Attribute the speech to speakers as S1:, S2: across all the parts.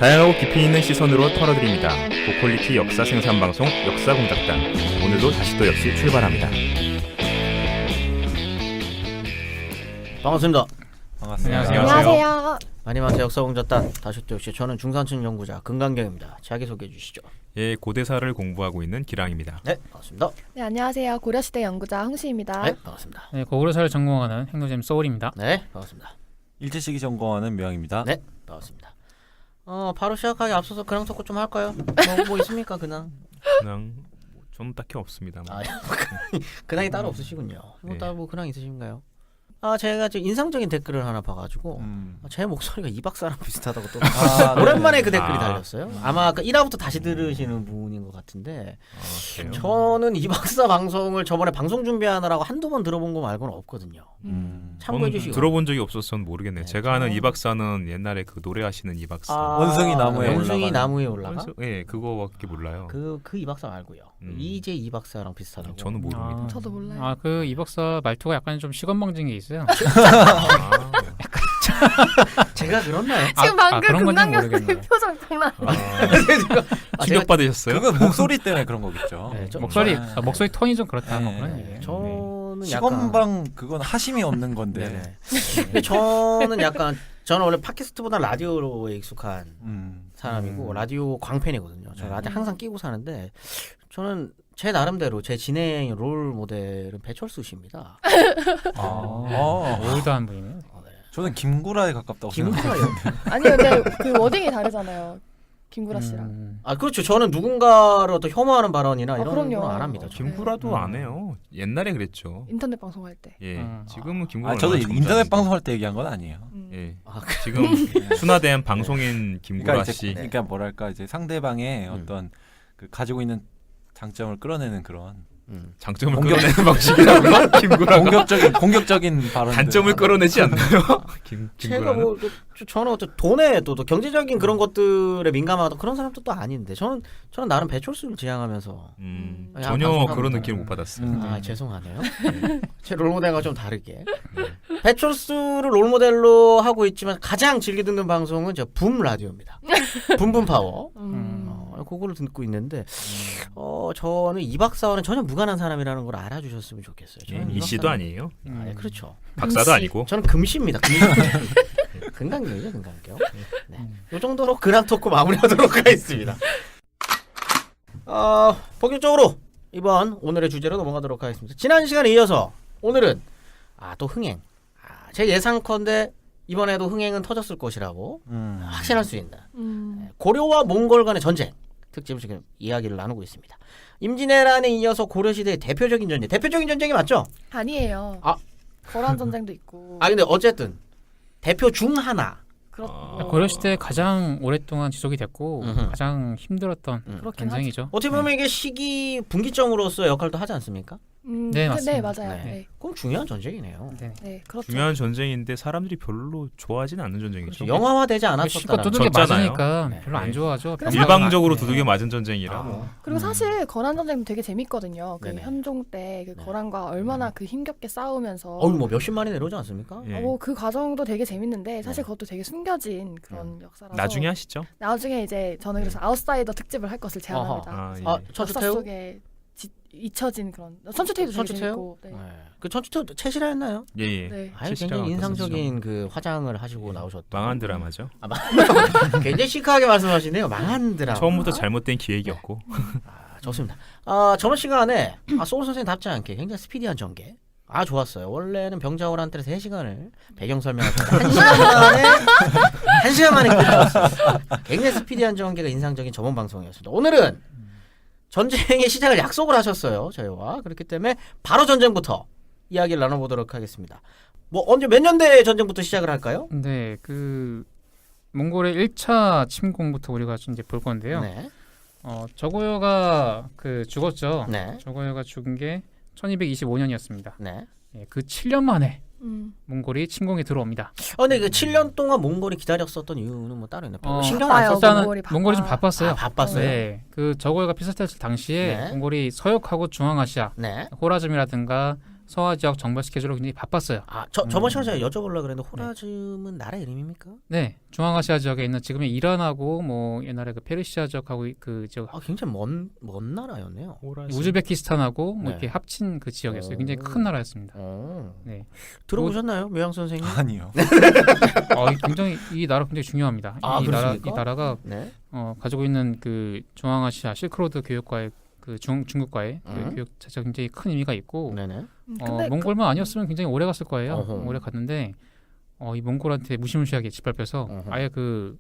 S1: 다양하고 깊이 있는 시선으로 털어드립니다. 고퀄리티 역사 생산 방송 역사공작단. 오늘도 다시 또 역시 출발합니다.
S2: 반갑습니다.
S1: 반갑습니다.
S3: 안녕하세요.
S2: 안녕하세요. 역사공작단 다시 또 역시 저는 중산층 연구자 금강경입니다. 자기 소개해 주시죠.
S1: 예, 고대사를 공부하고 있는 기랑입니다.
S2: 네, 반갑습니다.
S3: 네, 안녕하세요. 고려시대 연구자 홍시입니다.
S2: 네, 반갑습니다.
S4: 네, 고구려사를 전공하는 행노잼 소울입니다.
S2: 네, 반갑습니다.
S5: 일제시기 전공하는 묘양입니다.
S2: 네, 반갑습니다. 바로 시작하기 앞서서 근황 토크 좀 할까요? 뭐 있습니까 근황?
S1: 그냥 저는 딱히 없습니다.
S2: 아, 근황이 따로 없으시군요.
S1: 네.
S2: 따로 뭐 근황 있으신가요? 제가 지금 인상적인 댓글을 하나 봐가지고 제 목소리가 이 박사랑 비슷하다고 또 오랜만에 그 댓글이 달렸어요. 아마 1화부터 다시 들으시는 분인 것 같은데
S1: 그래요?
S2: 저는 이 박사 방송을 저번에 방송 준비하느라고 한두 번 들어본 거 말고는 없거든요. 참고해
S1: 저는
S2: 주시고.
S1: 들어본 적이 없어서는 모르겠네요.
S2: 네,
S1: 제가 아는 이 박사는 옛날에 그 노래하시는 이 박사.
S5: 원숭이 나무에
S2: 원숭이
S5: 올라가는.
S2: 나무에 올라가.
S1: 예, 그거밖에 몰라요.
S2: 그 이 박사 말고요. 이제 이 박사랑 비슷하다고.
S1: 저는 모릅니다.
S3: 저도 몰라요.
S4: 그 이 박사 말투가 약간 좀 시건방진 게 있어요.
S2: 제가 그렇나요?
S3: 지금 방금
S4: 그런 건지
S3: 금강경
S4: 모르겠네요.
S3: 표정 장난.
S1: 충격 받으셨어요?
S5: 그건 목소리 때문에 그런 거겠죠.
S2: 네,
S4: 목소리 톤이 좀 그렇다.
S5: 네.
S4: 뭐 그런 얘기예요.
S2: 저는 약간
S5: 시건방 그건 하심이 없는 건데.
S2: 네네. 근데 저는 원래 팟캐스트보다 라디오에 익숙한 사람이고 라디오 광팬이거든요. 저 라디오 항상 끼고 사는데 저는 제 나름대로 제 진행 롤 모델은 배철수 씨입니다.
S4: 올드한 분이네요.
S5: 저는 김구라에 가깝다고
S2: 김구라요?
S3: 아니요, 근데 그 워딩이 다르잖아요. 김구라 씨랑.
S2: 그렇죠. 저는 누군가를 또 혐오하는 발언이나 이런
S3: 그럼요.
S2: 건 안 합니다. 저는.
S1: 김구라도 안 해요. 옛날에 그랬죠.
S3: 인터넷 방송할 때.
S1: 예, 지금은 김구라.
S5: 저도 인터넷 방송할 때 얘기한 건 아니에요.
S1: 예, 지금 순화된 방송인 김구라
S5: 그러니까
S1: 씨.
S5: 그러니까 뭐랄까 이제 상대방의 어떤 그 가지고 있는 장점을 끌어내는 그런
S1: 장점을 끌어내는 방식이라고요? 김구라가
S5: 공격적인 발언.
S1: 단점을 끌어내지 않나요?
S2: 제가
S1: 김구라는?
S2: 저는 어떤 돈에 또 경제적인 그런 것들에 민감하다 그런 사람도 또 아닌데 저는 나름 배철수를 지향하면서
S1: 전혀
S2: 방송하고
S1: 그런
S2: 있다는.
S1: 느낌 못 받았어요.
S2: 죄송하네요. 제 롤모델과 좀 다르게 배철수를 롤모델로 하고 있지만 가장 즐겨 듣는 방송은 저 붐 라디오입니다. 붐붐 파워. 그거를 듣고 있는데 저는 이 박사와는 전혀 무관한 사람이라는 걸 알아주셨으면 좋겠어요. 저는
S1: 이 씨도 아니에요.
S2: 그렇죠.
S1: 박사도 아니고.
S2: 저는 금씨입니다. 금강경이죠, 금강경. 네. 이 정도로 근황 토크 마무리하도록 하겠습니다. 본격적으로 오늘의 주제로 넘어가도록 하겠습니다. 지난 시간에 이어서 오늘은 또 흥행. 제 예상컨대 이번에도 흥행은 터졌을 것이라고 확신할 수 있는 고려와 몽골 간의 전쟁 특집을 지금 이야기를 나누고 있습니다. 임진왜란에 이어서 고려시대의 대표적인 전쟁이 맞죠?
S3: 아니에요. 거란 전쟁도 있고.
S2: 근데 어쨌든 대표 중 하나.
S4: 고려시대 가장 오랫동안 지속이 됐고
S2: 음흠.
S4: 가장 힘들었던
S3: 그렇긴
S4: 전쟁이죠.
S2: 어떻게 보면 이게 시기 분기점으로서 역할도 하지 않습니까?
S4: 네, 맞습니다.
S3: 네, 맞아요.
S2: 네.
S3: 네.
S2: 그럼 중요한 전쟁이네요.
S3: 네, 그렇죠.
S1: 중요한 전쟁인데 사람들이 별로 좋아하지는 않는 전쟁이죠.
S2: 영화화되지
S4: 시가
S2: 않았었다는.
S4: 두들겨
S1: 졌잖아요.
S4: 맞으니까
S2: 네.
S4: 별로 안 좋아하죠.
S3: 그래서
S1: 일방적으로
S4: 네.
S1: 두들겨 맞은 전쟁이라.
S3: 그리고 사실 거란 전쟁도 되게 재밌거든요. 그
S2: 네네.
S3: 현종 때 그
S2: 네.
S3: 거란과 얼마나 그 힘겹게 싸우면서
S2: 뭐 몇십만이 내려오지 않습니까?
S1: 예.
S3: 그 과정도 되게 재밌는데 사실 그것도 되게 숨겨진 그런 역사라서
S1: 나중에 하시죠.
S3: 나중에 이제 저는 그래서 아웃사이더 특집을 할 것을 제안합니다.
S1: 예.
S3: 역사
S2: 천추태우?
S3: 속에 잊혀진 그런 천추태우도 되게
S2: 천추태우?
S3: 재밌고. 네.
S2: 그 천추태우 채실화했나요?
S1: 예.
S3: 네.
S2: 굉장히 인상적인 그 화장을 하시고 나오셨던.
S1: 망한 드라마죠.
S2: 굉장히 시크하게 말씀하시네요. 망한 드라마.
S1: 처음부터 잘못된 기획이었고.
S2: 좋습니다. 저번 시간에 소울 선생님답지 않게 굉장히 스피디한 전개. 좋았어요. 원래는 병자호란 때에서 3시간을 배경 설명할 때 1시간 만에 끝났어요. 굉장히 스피디한 전개가 인상적인 저번 방송이었습니다. 오늘은 전쟁의 시작을 약속을 하셨어요. 저희와. 그렇기 때문에 바로 전쟁부터 이야기를 나눠보도록 하겠습니다. 언제 몇 년대 전쟁부터 시작을 할까요?
S4: 네, 그 몽골의 1차 침공부터 우리가 이제 볼 건데요.
S2: 네.
S4: 저고요가 죽었죠.
S2: 네.
S4: 저고요가 죽은 게 1225년이었습니다.
S2: 네.
S4: 그 7년 만에
S3: 음.
S4: 몽골이 침공에 들어옵니다.
S2: 근데 그 7년 동안 몽골이 기다렸었던 이유는 뭐 따로 있나요? 신경 안
S3: 바빠요.
S2: 썼어요?
S4: 일단은
S3: 몽골이
S4: 몽골이 좀 바빴어요.
S2: 바빴어요?
S4: 네, 그 저고요가 비슷했을 당시에
S2: 네.
S4: 몽골이 서역하고 중앙아시아,
S2: 네.
S4: 호라즘이라든가 서아 지역 정벌 스케줄로 굉장히 바빴어요.
S2: 저번 시간에 제가 여쭤보려고 그랬는데 호라즘은 나라 이름입니까?
S4: 네, 중앙아시아 지역에 있는 지금의 이란하고 뭐 옛날에 그 페르시아 지역하고 그 지역
S2: 굉장히 먼 나라였네요.
S4: 우즈베키스탄하고 뭐
S2: 네.
S4: 이렇게 합친 그 지역이었어요.
S2: 오.
S4: 굉장히 큰 나라였습니다. 네,
S2: 들어보셨나요, 묘양 선생님?
S5: 아니요.
S4: 굉장히 이 나라 굉장히 중요합니다. 이
S2: 그렇습니까?
S4: 나라가
S2: 네.
S4: 가지고 있는 그 중앙아시아 실크로드 교역과의 그 중국과의 그 교역 자체가 굉장히 큰 의미가 있고
S2: 네네.
S3: 근데
S4: 몽골만 아니었으면 굉장히 오래 갔을 거예요.
S2: 어허.
S4: 오래 갔는데 이 몽골한테 무시무시하게 짓밟혀서
S2: 어허.
S4: 아예 그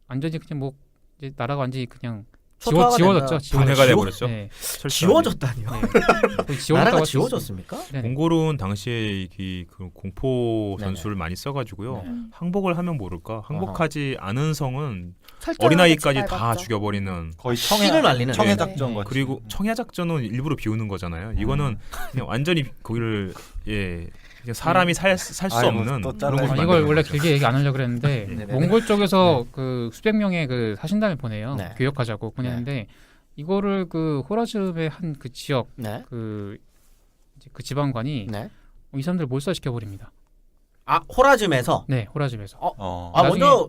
S4: 완전히 그냥 뭐 이제 나라가 완전히 그냥
S2: 초토화가
S4: 지워졌죠.
S2: 된다.
S1: 분해가
S2: 지워-
S1: 돼버렸죠.
S4: 네,
S2: 지워졌다니요?
S4: 네. 거의
S2: 나라가
S4: 지워졌다고 할수
S2: 지워졌습니까?
S4: 있어요. 네.
S1: 몽골은 당시에 그 공포
S2: 네네.
S1: 전술을 많이 써가지고요.
S2: 네.
S1: 항복을 하면 모를까. 항복하지 않은 성은
S3: 철저하게
S1: 어린아이까지 다
S3: 짓밟았죠.
S1: 죽여버리는.
S5: 거의
S2: 신을 말리는.
S5: 청해
S3: 네.
S5: 작전 같이.
S1: 그리고 청야 작전은 일부러 비우는 거잖아요. 이거는 그냥 완전히 거기를 그냥 사람이 살 수
S5: 아이고,
S1: 없는
S5: 또
S1: 그런
S5: 잘라야지.
S1: 곳을
S4: 이걸
S1: 만드는
S4: 원래
S1: 거죠.
S4: 길게 얘기 안 하려고 그랬는데
S2: 네네네.
S4: 몽골 쪽에서 그 수백 명의 그 사신단을 보내요.
S2: 네.
S4: 교역하자고 보내는데 이거를 그 호라즘의 한 그 지역
S2: 네.
S4: 그 지방관이
S2: 네.
S4: 이 사람들 몰살시켜 버립니다.
S2: 호라즘에서.
S4: 네, 호라즘에서.
S5: 어.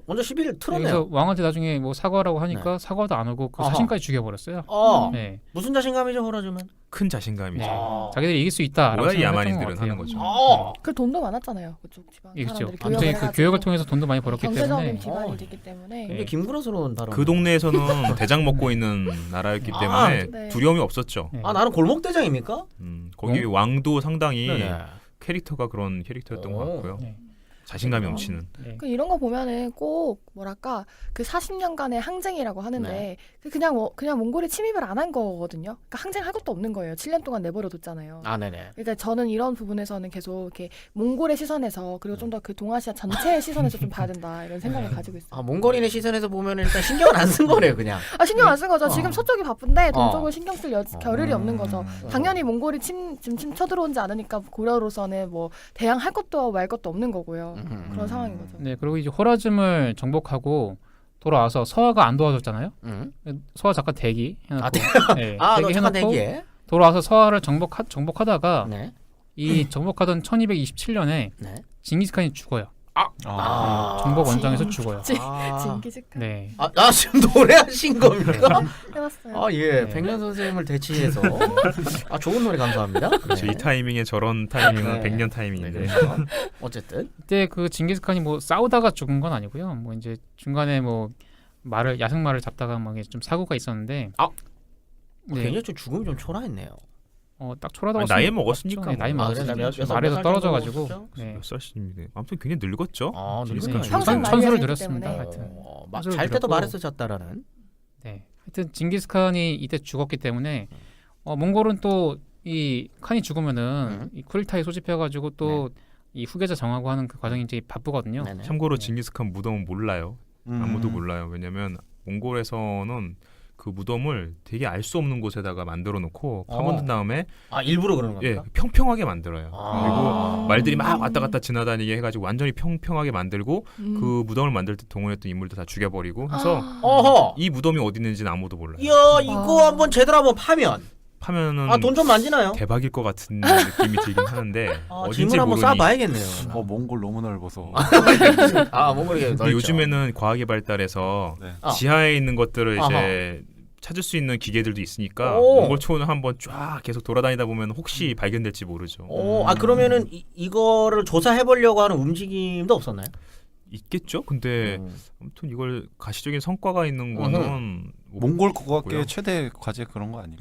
S2: 먼저 시비를 틀었네요.
S4: 그래서 왕한테 나중에 뭐 사과라고 하니까 사과도 안 하고 그
S2: 어허.
S4: 사신까지 죽여버렸어요.
S2: 네.
S4: 네,
S2: 무슨 자신감이죠, 호라즘은?
S1: 큰 자신감이죠.
S4: 네.
S2: 아.
S4: 자기들이 이길 수 있다라고
S1: 뭐야 이
S4: 생각했던 것
S1: 야만인들은
S4: 같아요.
S1: 하는 거죠.
S3: 그 돈도 많았잖아요. 그쪽 지방
S4: 예, 그렇죠.
S3: 사람들이
S4: 아무튼 그
S3: 해가지고.
S4: 교역을 통해서 돈도 많이 벌었기
S3: 경제적인
S4: 때문에
S3: 기반이 되기 때문에
S2: 굉장히
S4: 네.
S2: 김구라스러운 발언.
S1: 그 동네에서는 대장 먹고 있는 나라였기 때문에
S3: 네.
S1: 두려움이 없었죠.
S4: 네.
S2: 나는 골목대장입니까?
S1: 거기 왕도 상당히
S2: 네네.
S1: 캐릭터가 그런 캐릭터였던 것
S2: 오.
S1: 같고요.
S4: 네.
S1: 자신감이 넘치는.
S4: 네.
S3: 이런 거 보면은 꼭 뭐랄까 그 40년간의 항쟁이라고 하는데
S2: 네.
S3: 그냥 몽골이 침입을 안 한 거거든요. 그러니까 항쟁할 것도 없는 거예요. 7년 동안 내버려 뒀잖아요.
S2: 네네.
S3: 그러니까 저는 이런 부분에서는 계속 이렇게 몽골의 시선에서 그리고 좀 더 그 동아시아 전체의 시선에서 좀 봐야 된다 이런 생각을 가지고 있어요.
S2: 몽골인의 시선에서 보면 일단 신경을 안 쓴 거네요, 그냥.
S3: 신경 안 쓴 거죠. 지금 서쪽이 바쁜데
S2: 어.
S3: 동쪽을 신경 쓸 겨를이 없는 거죠. 당연히 몽골이 지금 쳐들어오지 않으니까 고려로서는 뭐 대항할 것도 말 것도 없는 거고요. 그런 상황인 거죠.
S4: 네, 그리고 이제 호라즘을 정복하고 돌아와서 서아가 안 도와줬잖아요. 서아 잠깐 대기 해놓고, 네,
S2: 너
S4: 대기
S2: 잠깐
S4: 해놓고
S2: 대기해.
S4: 돌아와서 서아를 정복하다가
S2: 네.
S4: 이 정복하던 1227년에
S2: 네.
S4: 징기스칸이 죽어요. 정복 원정에서 죽어요.
S3: 징기스칸
S4: 네,
S2: 지금 노래하신 겁니까?
S3: 해봤어요.
S2: 예.
S4: 네.
S2: 백년 선생님을 대치해서. 좋은 노래 감사합니다.
S1: 그렇죠. 이 타이밍에 저런 타이밍은
S2: 네.
S1: 100년 타이밍인데.
S2: 네. 어쨌든.
S4: 그때 그 징기스칸이 뭐 싸우다가 죽은 건 아니고요. 뭐 이제 중간에 뭐 야생말을 잡다가 뭐 좀 사고가 있었는데. 네,
S2: 굉장히 좀 죽음이 좀 초라했네요.
S4: 딱 초라다고
S1: 아니, 나이
S4: 쓰면
S1: 먹었으니까
S4: 맞죠. 네, 나이
S1: 뭐.
S4: 먹었으니까
S2: 그래, 몇 살
S4: 말에서
S2: 정도
S4: 떨어져가지고.
S2: 먹었죠?
S4: 네.
S1: 몇 살씩인데 아무튼 굉장히 늙었죠.
S2: 늙었네요.
S4: 네,
S3: 평생
S4: 천수를
S3: 말려야
S4: 드렸습니다.
S3: 되기
S4: 하여튼.
S2: 잘 때도
S4: 들었고.
S2: 말을 쓰셨다라는.
S4: 네. 하여튼 징기스칸이 이때 죽었기 때문에 몽골은 또 이 칸이 죽으면은 이 쿠릴타이 소집해가지고 또 이 후계자 정하고 하는 그 과정이 이제 바쁘거든요.
S2: 네네.
S1: 참고로
S4: 네.
S1: 징기스칸 무덤은 몰라요. 아무도 몰라요. 왜냐면 몽골에서는 그 무덤을 되게 알 수 없는 곳에다가 만들어 놓고 파묻은 다음에
S2: 일부러 그러는 겁니까?
S1: 평평하게 만들어요.
S2: 아.
S1: 그리고 말들이 막 왔다 갔다 지나다니게 해가지고 완전히 평평하게 만들고
S3: 음.
S1: 그 무덤을 만들 때 동원했던 인물들 다 죽여버리고 해서
S2: 어허.
S1: 이 무덤이 어디 있는지는 아무도 몰라요.
S2: 이야, 이거 한번 제대로 한번 파면.
S1: 파면은
S2: 돈 좀 만지나요?
S1: 대박일 것 같은 느낌이 들긴 하는데 어딘지
S2: 질문 한번
S1: 모르니.
S2: 쌓아봐야겠네요.
S5: 몽골 너무 넓어서.
S2: 몽골이
S1: 근데 요즘에는 과학이 발달해서
S5: 네.
S1: 지하에 있는 것들을
S2: 아하.
S1: 이제 찾을 수 있는 기계들도 있으니까
S2: 오.
S1: 몽골 초원을 한번 쫙 계속 돌아다니다 보면 혹시 발견될지 모르죠.
S2: 그러면은 이거를 조사해 보려고 하는 움직임도 없었나요?
S1: 있겠죠. 근데 아무튼 이걸 가시적인 성과가 있는 거는 못
S5: 몽골
S1: 보고요.
S5: 국악계 최대 과제 그런 거 아니에요?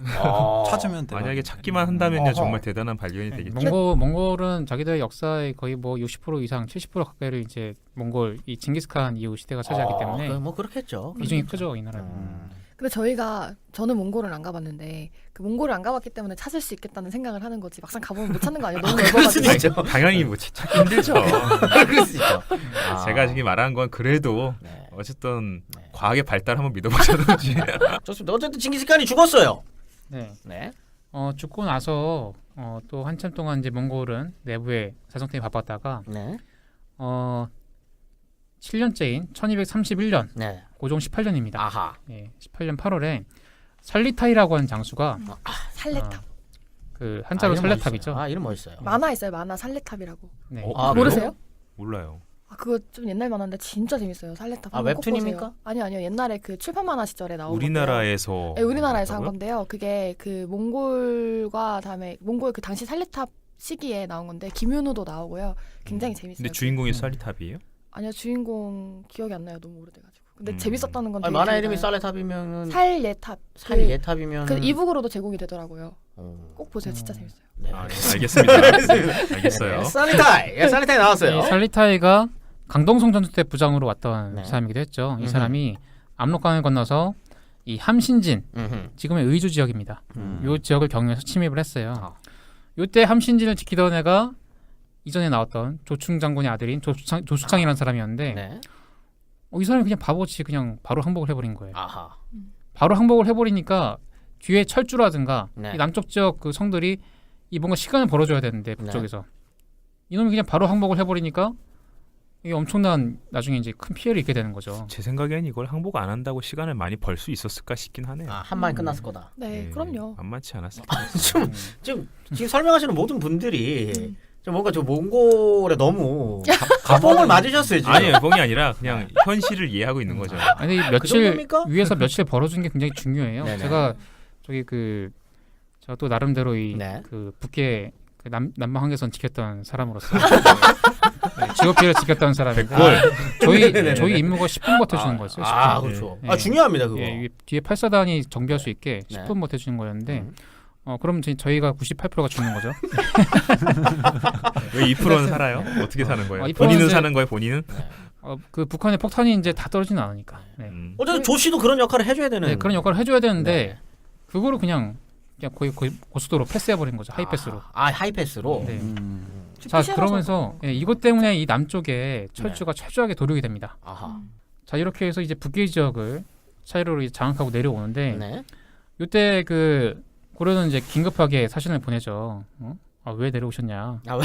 S5: 찾으면 돼.
S1: 만약에 찾기만 한다면요
S2: 어허.
S1: 정말 대단한 발견이 되겠죠.
S4: 몽골은 자기들의 역사의 거의 뭐 60% 이상 70% 가까이를 이제 몽골 이 징기스칸 이후 시대가 차지하기 때문에
S2: 뭐 그렇겠죠.
S4: 비중이 크죠 이 나라는.
S3: 근데 저는 몽골을 안 가봤는데 그 몽골을 안 가봤기 때문에 찾을 수 있겠다는 생각을 하는 거지 막상 가보면 못 찾는 거 아니에요? 너무
S2: 그럴 수도
S3: 넓어가지고.
S2: 있죠.
S1: 당연히 뭐 찾기 힘들죠.
S2: 그럴 수 있죠.
S1: 제가 지금 말한 건 그래도
S2: 네.
S1: 어쨌든 과학의 발달 한번 믿어보자든지.
S2: 좋습니다. 어쨌든 징기스칸이 죽었어요.
S4: 네.
S2: 네.
S4: 죽고 나서 또 한참 동안 이제 몽골은 내부의 사정 때문에 바빴다가
S2: 네.
S4: 7년째인 1231년
S2: 네.
S4: 고종 18년입니다.
S2: 아하.
S4: 예, 18년 8월에 살리타이라고 하는 장수가
S3: 살레탑.
S4: 그 한자로
S2: 이름
S4: 살레탑이죠.
S2: 멋있어요. 이름 멋있어요.
S3: 만화 있어요. 만화 살레탑이라고.
S4: 네.
S1: 어, 그래요?
S3: 모르세요?
S1: 몰라요.
S3: 그거 좀 옛날 만화인데 진짜 재밌어요. 살레탑.
S2: 아,
S3: 한번 꼭
S2: 웹툰입니까?
S3: 보세요. 아니요. 옛날에 그 출판 만화 시절에 나온
S1: 우리나라에서
S3: 네, 우리나라에서 한
S1: 했다고요?
S3: 건데요. 그게 그 몽골과 다음에 몽골 그 당시 살레탑 시기에 나온 건데 김윤우도 나오고요. 굉장히 재밌어요.
S1: 근데 주인공이 살리탑이에요?
S3: 아니요, 주인공 기억이 안 나요. 너무 오래돼가지고. 근데
S1: 음.
S3: 재밌었다는 건
S2: 아니,
S3: 되게
S2: 만화
S3: 기억이
S2: 이름이
S3: 나요.
S2: 살레탑이면은
S3: 살예탑.
S2: 살예탑이면
S3: 그 이북으로도 제공이 되더라고요. 꼭 보세요. 진짜 재밌어요.
S2: 네.
S1: 아, 네, 알겠습니다. 알겠어요.
S2: 살리타이. 살리타이 나왔어요.
S4: 이 살리타이가 강동성 전투 때 부장으로 왔던
S2: 네.
S4: 사람이기도 했죠. 이
S2: 음흠.
S4: 사람이 압록강을 건너서 이 함신진,
S2: 음흠.
S4: 지금의 의주 지역입니다. 요 지역을 경유해서 침입을 했어요.
S2: 아.
S4: 요때 함신진을 지키던 애가 이전에 나왔던 조충 장군의 아들인 조수창이라는 사람이었는데
S2: 네.
S4: 이 사람이 그냥 바보같이 그냥 바로 항복을 해버린 거예요.
S2: 아하.
S4: 바로 항복을 해버리니까 뒤에 철주라든가
S2: 네.
S4: 이 남쪽 지역 그 성들이 이 뭔가 시간을 벌어줘야 되는데 북쪽에서 이놈이 그냥 바로 항복을 해버리니까 이게 엄청난 나중에 이제 큰 피해를 입게 되는 거죠.
S1: 제 생각엔 이걸 항복 안 한다고 시간을 많이 벌 수 있었을까 싶긴 하네요.
S2: 한 방에 끝났을 거다.
S3: 네, 그럼요.
S1: 만만치 않았을
S2: 지금 설명하시는 모든 분들이 좀 뭔가 저 몽골에 너무 가봉을 맞으셨어요 지금.
S1: 아니에요, 뻥이 아니라 그냥 현실을 이해하고 있는 거죠.
S4: 아니 며칠
S2: 정도입니까?
S4: 위에서 며칠 벌어준 게 굉장히 중요해요.
S2: 네네.
S4: 제가 저기 그 제가 또 나름대로 이
S2: 네.
S4: 그 북계 그 남방 한계선 지켰던 사람으로서 네, GOP를 지켰던 사람인데 저희 임무가 10분 버텨주는 거였어요. 10분.
S2: 아 그렇죠.
S4: 네.
S2: 아 중요합니다 그거.
S4: 예, 뒤에 8사단이 정비할 수 있게
S2: 네.
S4: 10분 버텨주는 거였는데 그럼 저희가 98%가 죽는 거죠.
S1: 왜 2%는 살아요? 어떻게 사는 거예요?
S4: 2%는
S1: 본인은
S4: 이제-
S1: 사는 거예요, 본인은?
S4: 그 북한의 폭탄이 이제 다 떨어지는 않으니까. 네.
S2: 어쨌든 조씨도 그런 역할을 해줘야 되는.
S4: 네, 그런 역할을 해줘야 되는데
S2: 네.
S4: 그거를 그냥 거의 고속도로 패스해버린 거죠. 하이패스로.
S2: 하이패스로.
S4: 네.
S3: 죽기
S4: 자
S3: 싫어서.
S4: 그러면서 이것 때문에 이 남쪽에 철주가 철저하게 도륙이 됩니다.
S2: 아하.
S4: 자 이렇게 해서 이제 북계 지역을 차이로 이제 장악하고 내려오는데
S2: 네.
S4: 이때 그 고려는 이제 긴급하게 사신을 보내죠. 왜 내려오셨냐?
S2: 아, 왜?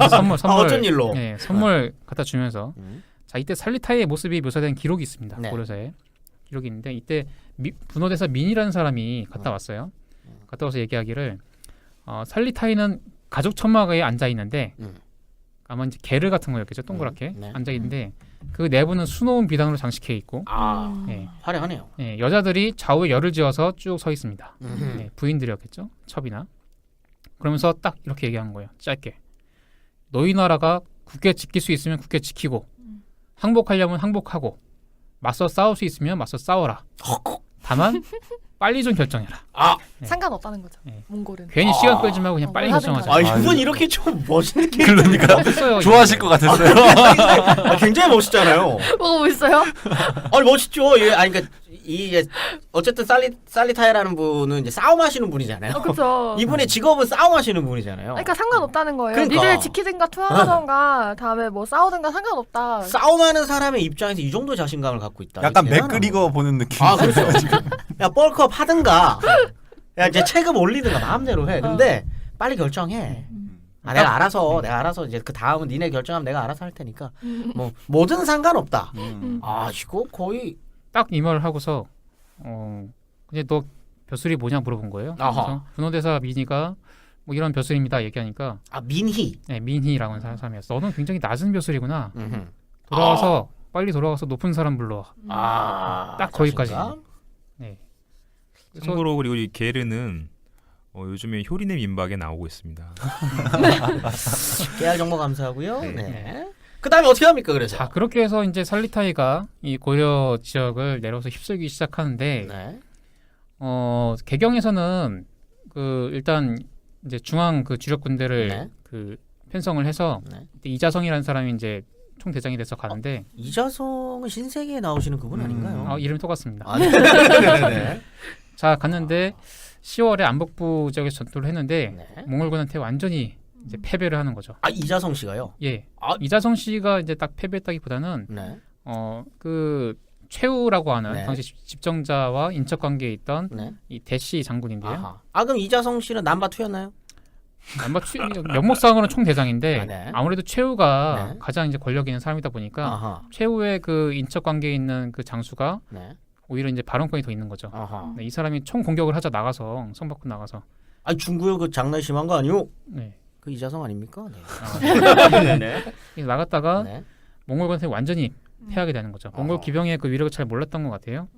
S4: 선물
S2: 어쩐 일로?
S4: 네, 선물 갖다 주면서
S2: 음.
S4: 자 이때 살리타이의 모습이 묘사된 기록이 있습니다.
S2: 네.
S4: 고려사에 기록이 있는데 이때 분호대사 민이라는 사람이 갔다 왔어요. 갔다 와서 얘기하기를 살리타이는 가족 천막에 앉아 있는데 아마 이제 게르 같은 거였겠죠. 동그랗게
S2: 네.
S4: 앉아 있는데 그 내부는 수놓은 비단으로 장식해 있고 예,
S2: 화려하네요.
S4: 예, 여자들이 좌우에 열을 지어서 쭉 서 있습니다.
S2: 음.
S4: 예, 부인들이었겠죠. 첩이나 그러면서 딱 이렇게 얘기한 거예요. 짧게 너희 나라가 굳게 지킬 수 있으면 굳게 지키고 항복하려면 항복하고 맞서 싸울 수 있으면 맞서 싸워라. 다만 빨리 좀 결정해라. 네.
S3: 상관없다는 거죠.
S4: 네.
S3: 몽골은.
S4: 괜히 시간 끌지 말고 그냥 빨리
S3: 뭐 하든
S4: 결정하자.
S2: 아 이분 이렇게 좀 멋있는 게
S5: 그러니까
S4: 없어요.
S5: 좋아하실 것 같았어요.
S2: 굉장히 멋있잖아요.
S3: 뭐가 멋있어요?
S2: 아니 멋있죠. 예, 아니 그러니까 이게 어쨌든 살리타이라는 분은 이제 싸움하시는 분이잖아요.
S3: 그렇죠.
S2: 이분의 직업은 싸움하시는 분이잖아요.
S3: 그러니까 상관없다는 거예요.
S2: 그러니까.
S3: 니들 지키든가 투항하던가 다음에 뭐 싸우든가 상관없다.
S2: 싸움하는 사람의 입장에서 이 정도 자신감을 갖고 있다.
S5: 약간
S2: 이게
S5: 맥 그리고 보는 느낌.
S2: 아 그렇죠. 야 벌크업 하든가, 야 이제 체급 올리든가 마음대로 해. 근데 빨리 결정해. 내가 알아서 이제 그 다음은 니네 결정하면 내가 알아서 할 테니까 뭐 뭐든 상관없다. 아 이거 거의
S4: 딱 이 말을 하고서 이제 너 벼슬이 뭐냐 물어본 거예요.
S2: 아하.
S4: 그래서 분호대사 민희가 뭐 이런 벼슬입니다 얘기하니까
S2: 민희.
S4: 네, 민희라고 하는 사람이었어. 너는 굉장히 낮은 벼슬이구나.
S2: 음흠.
S4: 돌아와서 빨리 돌아가서 높은 사람 불러와.
S2: 딱
S4: 거기까지. 네. 그래서
S1: 참고로 그리고 이 게르는 요즘에 효린의 민박에 나오고 있습니다.
S2: 깨알 정보 감사하고요.
S1: 네.
S2: 네. 그다음에 어떻게 합니까 그래서?
S4: 자 그렇게 해서 이제 살리타이가 이 고려 지역을 내려서 휩쓸기 시작하는데
S2: 네.
S4: 개경에서는 그 일단 이제 중앙 그 주력 군대를
S2: 네.
S4: 그 편성을 해서
S2: 네.
S4: 이때 이자성이라는 사람이 이제 총대장이 돼서 가는데
S2: 이자성은 신세계에 나오시는 그분 아닌가요?
S4: 이름이 똑같습니다.
S2: 아, 네.
S4: 자 갔는데 10월에 안복부 지역에서 전투를 했는데
S2: 네.
S4: 몽골군한테 완전히 이제 패배를 하는 거죠.
S2: 이자성 씨가요?
S4: 예.
S2: 아.
S4: 이자성 씨가 이제 딱 패배했다기보다는
S2: 네.
S4: 그 최우라고 하는
S2: 네.
S4: 당시 집정자와 인척 관계에 있던
S2: 네.
S4: 이 대시 장군인데요.
S2: 아하. 그럼 이자성 씨는 남바투였나요?
S4: 아마 면목상으로는 총대장인데
S2: 네.
S4: 아무래도 최우가
S2: 네.
S4: 가장 이제 권력 있는 사람이다 보니까
S2: 아하.
S4: 최우의 그 인척 관계에 있는 그 장수가
S2: 네.
S4: 오히려 이제 발언권이 더 있는 거죠.
S2: 아하.
S4: 네, 이 사람이 총 공격을 하자 나가서 성 밖으로 나가서
S2: 아니 중구요 그 장난 심한 거 아니요?
S4: 네.
S2: 그 이자성 아닙니까? 네.
S4: 아,
S2: 네네.
S4: 나갔다가
S2: 네.
S4: 몽골군한테 완전히 패하게 되는 거죠. 몽골 기병의 그 위력을 잘 몰랐던 것 같아요.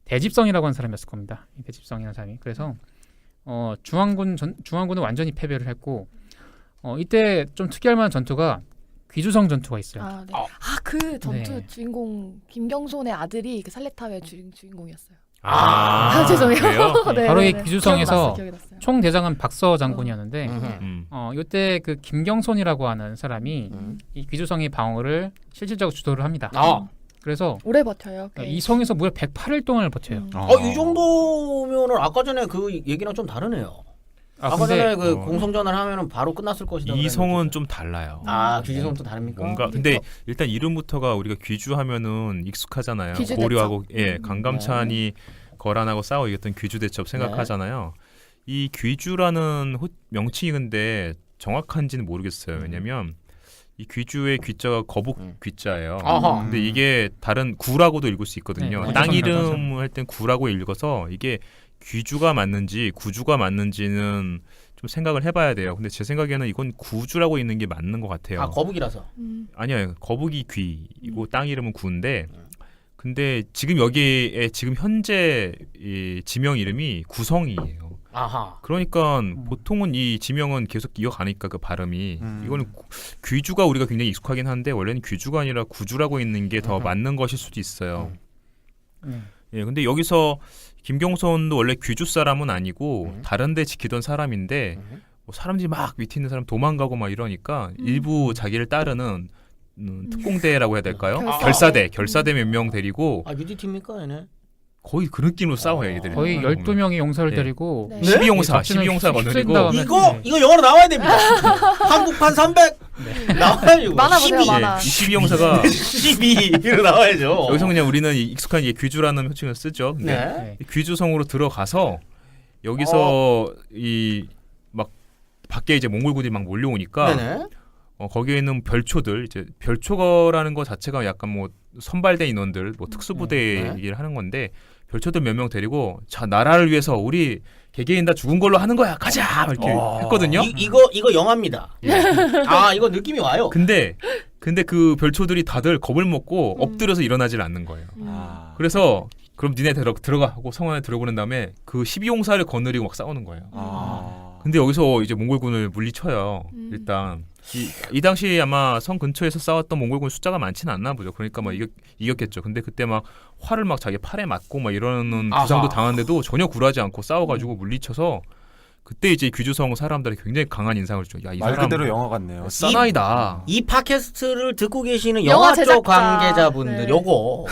S4: 대집성이라고 하는 사람이었을 겁니다. 이 대집성이라는 사람이. 그래서 중앙군은 완전히 패배를 했고 이때 좀 특이할 만한 전투가 귀주성 전투가 있어요.
S3: 아, 네. 그 전투
S4: 네.
S3: 주인공 김경손의 아들이 그 살레타의 주인공이었어요.
S2: 죄송해요.
S1: 그래요?
S3: 네,
S4: 바로 이
S3: 네, 네.
S4: 귀주성에서
S3: 기억이 났어요.
S4: 총 대장은 박서 장군이었는데
S1: 음.
S4: 이때 그 김경손이라고 하는 사람이 이 귀주성의 방어를 실질적으로 주도를 합니다. 그래서
S3: 오래 버텨요. 꽤.
S4: 이 성에서 무려 108일 동안을 버텨요.
S2: 이 정도면은 아까 전에 그 얘기랑 좀 다르네요. 아까 전에 그 공성전을 하면은 바로 끝났을 것이다.
S1: 이 성은
S2: 그랬는데.
S1: 좀 달라요.
S2: 귀주성 또 다릅니까?
S1: 뭔가 근데 일단 이름부터가 우리가 귀주하면은 익숙하잖아요.
S3: 귀주
S1: 고려하고
S3: 대첩.
S1: 강감찬이 거란하고 싸워 이겼던 귀주 대첩 생각하잖아요. 이 귀주라는 명칭이 근데 정확한지는 모르겠어요. 왜냐면 이 귀주의 귀자가 거북 귀자예요.
S2: 아하.
S1: 근데 이게 다른 구라고도 읽을 수 있거든요.
S4: 네,
S1: 땅
S4: 네.
S1: 이름을 할 땐 구라고 읽어서 이게 귀주가 맞는지 구주가 맞는지는 좀 생각을 해봐야 돼요. 근데 제 생각에는 이건 구주라고 있는 게 맞는 것 같아요.
S2: 거북이라서.
S1: 아니요, 거북이 귀이고 땅 이름은 구인데, 근데 지금 여기에 지금 현재 이 지명 이름이 구성이에요.
S2: 아하.
S1: 그러니까 보통은 이 지명은 계속 이어가니까 그 발음이 이거는 귀주가 우리가 굉장히 익숙하긴 한데 원래는 귀주가 아니라 구주라고 있는 게 더 맞는 것일 수도 있어요. 예, 근데 여기서 김경손도 원래 귀주 사람은 아니고 다른 데 지키던 사람인데 뭐 사람들이 막 밑에 있는 사람 도망가고 막 이러니까 일부 자기를 따르는 특공대라고 해야 될까요? 결사대 몇 명 데리고
S2: UDT입니까 얘네?
S1: 거의 그 느낌으로 싸워요, 얘들이.
S4: 거의 12명의 용사를
S1: 네.
S4: 데리고
S3: 네.
S1: 12용사 거느리고
S2: 이거 영어로 나와야 됩니다. 한국판 300 나와야죠.
S3: 많아보세요,
S2: 12.
S3: 많아.
S1: 12용사가
S2: 12로 나와야죠.
S1: 여기서 그냥 우리는 이 익숙한 이 귀주라는 표현을 쓰죠. 근데
S2: 네.
S1: 이 귀주성으로 들어가서 여기서 이 막 밖에 이제 몽골군이 막 몰려오니까
S2: 네네.
S1: 거기에 있는 별초들 이제 별초거라는 거 자체가 약간 뭐 선발대 인원들 뭐 특수부대
S2: 네.
S1: 얘기를 하는 건데 별초들 몇 명 데리고 자 나라를 위해서 우리 개개인 다 죽은 걸로 하는 거야 가자 이렇게 했거든요.
S2: 이거 영화입니다. 이거 느낌이 와요.
S1: 근데 그 별초들이 다들 겁을 먹고 엎드려서 일어나질 않는 거예요. 그래서 그럼 니네 들어가 하고 성 안에 들어보낸 다음에 그 12용사를 거느리고 막 싸우는 거예요. 근데 여기서 이제 몽골군을 물리쳐요. 일단 이 당시 아마 성 근처에서 싸웠던 몽골군 숫자가 많지는 않나 보죠. 그러니까 막 이겼겠죠. 근데 그때 막 활을 막 자기 팔에 맞고 막 이러는 부상도 당하는데도 전혀 굴하지 않고 싸워가지고 물리쳐서 그때 이제 귀주성 사람들이 굉장히 강한 인상을 줘. 야, 이
S5: 말
S1: 사람
S5: 그대로 영화 같네요.
S1: 사나이다.
S2: 이 팟캐스트를 듣고 계시는
S3: 영화
S2: 영화 쪽
S3: 제작자.
S2: 관계자분들
S3: 네.
S2: 요거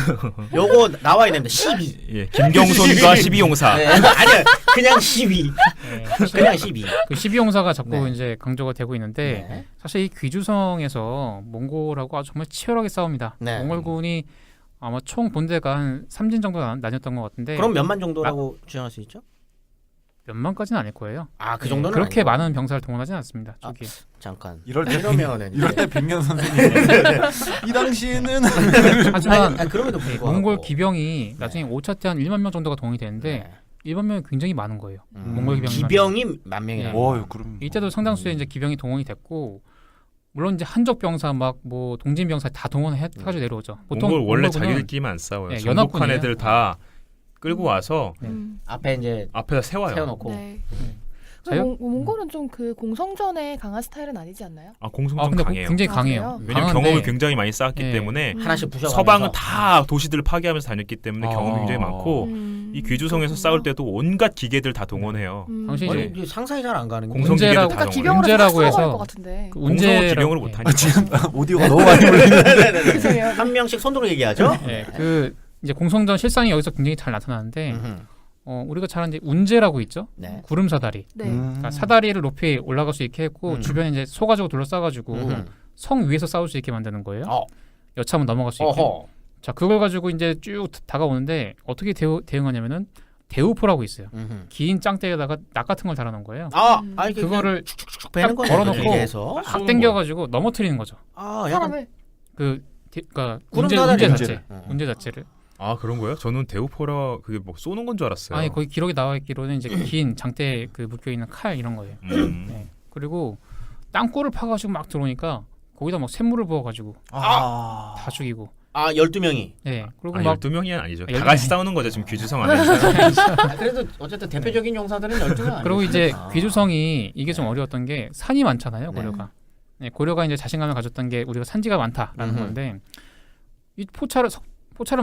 S2: 나와야 됩니다. 12.
S1: 예, 김경손과 12용사.
S2: 네. 아니야. 그냥 12.
S4: 네.
S2: 그냥 12.
S4: 그 12용사가 자꾸
S2: 네.
S4: 이제 강조가 되고 있는데
S2: 네.
S4: 사실 이 귀주성에서 몽골하고 아주 정말 치열하게 싸웁니다.
S2: 네.
S4: 몽골군이 아마 총 본대가 한 3진 정도 나뉘었던 것 같은데
S2: 그럼 몇만 정도라고 주장할 수 있죠?
S4: 몇만까지는 아닐 거예요.
S2: 그
S4: 네,
S2: 정도는
S4: 그렇게
S2: 아니고.
S4: 많은 병사를 동원하지는 않습니다. 저기
S2: 잠깐.
S5: 이럴 때 빅면 선생님 이 당시에는
S4: 하지만
S2: 그럼에도 불구하고
S4: 몽골 기병이 나중에 5차 때 한 1만 명 정도가 동원이 되는데 1만 명이 굉장히 많은 거예요. 몽골 기병이
S2: 만 명이나.
S4: 네.
S5: 그럼
S4: 이때도 상당수의 이제 기병이 동원이 됐고 물론 이제 한족 병사 막 뭐 동진 병사 다 동원해가지고 내려오죠. 보통
S1: 몽골 원래
S4: 몽골군은-
S1: 자기들끼리만 안 싸워요.
S4: 네,
S1: 전복한
S4: 연합군이에요.
S1: 애들 다 끌고 와서
S2: 앞에 이제
S1: 앞에다 세워요.
S2: 세워놓고.
S3: 네.
S4: 자유-
S3: 몽골은 좀 그 공성전에 강한 스타일은 아니지 않나요?
S1: 공성전
S4: 근데
S1: 강해요.
S4: 굉장히
S3: 아,
S4: 강해요.
S3: 그래요?
S1: 왜냐면
S4: 강한데
S1: 경험을 굉장히 많이 쌓았기
S4: 네.
S1: 때문에
S2: 하나씩 부셔가면서
S1: 서방은 다 도시들을 파괴하면서 다녔기 때문에
S5: 아.
S1: 경험이 굉장히 많고 이 귀주성에서 싸울 때도 온갖 기계들 다 동원해요.
S4: 당시
S2: 아니,
S4: 이제
S2: 이게 상상이 잘 안 가는 게.
S1: 공성
S4: 운제라고-
S1: 기계들 다
S3: 그러니까
S1: 동원.
S3: 기병으로
S4: 운제라고
S3: 싹 쓸어버릴
S4: 해서
S3: 것 같은데.
S4: 그
S1: 공성을
S4: 운제라고
S1: 기병으로
S4: 예.
S1: 못하니까.
S5: 지금 오디오가 너무 많이 울리는데
S3: 죄송해요.
S2: 한 명씩 손으로 얘기하죠.
S4: 예, 그 이제 공성전 실상이 여기서 굉장히 잘 나타나는데
S2: 음흠.
S4: 우리가 잘 아는 이제 운제라고 있죠.
S2: 네.
S4: 구름 사다리.
S3: 네.
S4: 그러니까 사다리를 높이 올라갈 수 있게 했고 주변에 이제 소가지고 둘러싸가지고
S2: 음흠.
S4: 성 위에서 싸울 수 있게 만드는 거예요. 여차하면 넘어갈 수 있게.
S2: 어허.
S4: 자 그걸 가지고 이제 쭉 다가오는데 어떻게 대응하냐면은 대우포라고 있어요.
S2: 음흠.
S4: 긴 짱대에다가 낙 같은 걸 달아놓은 거예요.
S2: 아니
S4: 그거를
S2: 축축축 베는 거네.
S4: 걸어놓고
S2: 기계에서.
S4: 확 당겨가지고 넘어뜨리는 거죠.
S2: 약간
S3: 사람을
S4: 그러니까
S2: 구름
S4: 문제
S2: 사다리
S4: 자체,
S2: 문제를.
S4: 문제 자체를.
S1: 아 그런 거요? 저는 대우포라 그게 뭐 쏘는 건 줄 알았어요.
S4: 아니 거기 기록에 나와 있기로는 이제 긴 장대 그 묶여 있는 칼 이런 거예요. 네. 그리고 땅굴을 파가지고 막 들어오니까 거기다 막 샘물을 부어가지고 다 죽이고.
S2: 12명이.
S4: 네. 그리고
S1: 아니,
S4: 막
S1: 12명이 아니죠.
S4: 아,
S1: 다 같이
S4: 12명.
S1: 싸우는 거죠. 지금 귀주성 안에서.
S2: 그래도 어쨌든 대표적인 용사들은 12명 아니에요.
S4: 그리고 이제 귀주성이 이게 좀 어려웠던 게 산이 많잖아요. 고려가. 네, 고려가 이제 자신감을 가졌던 게 우리가 산지가 많다라는 건데 이 포차를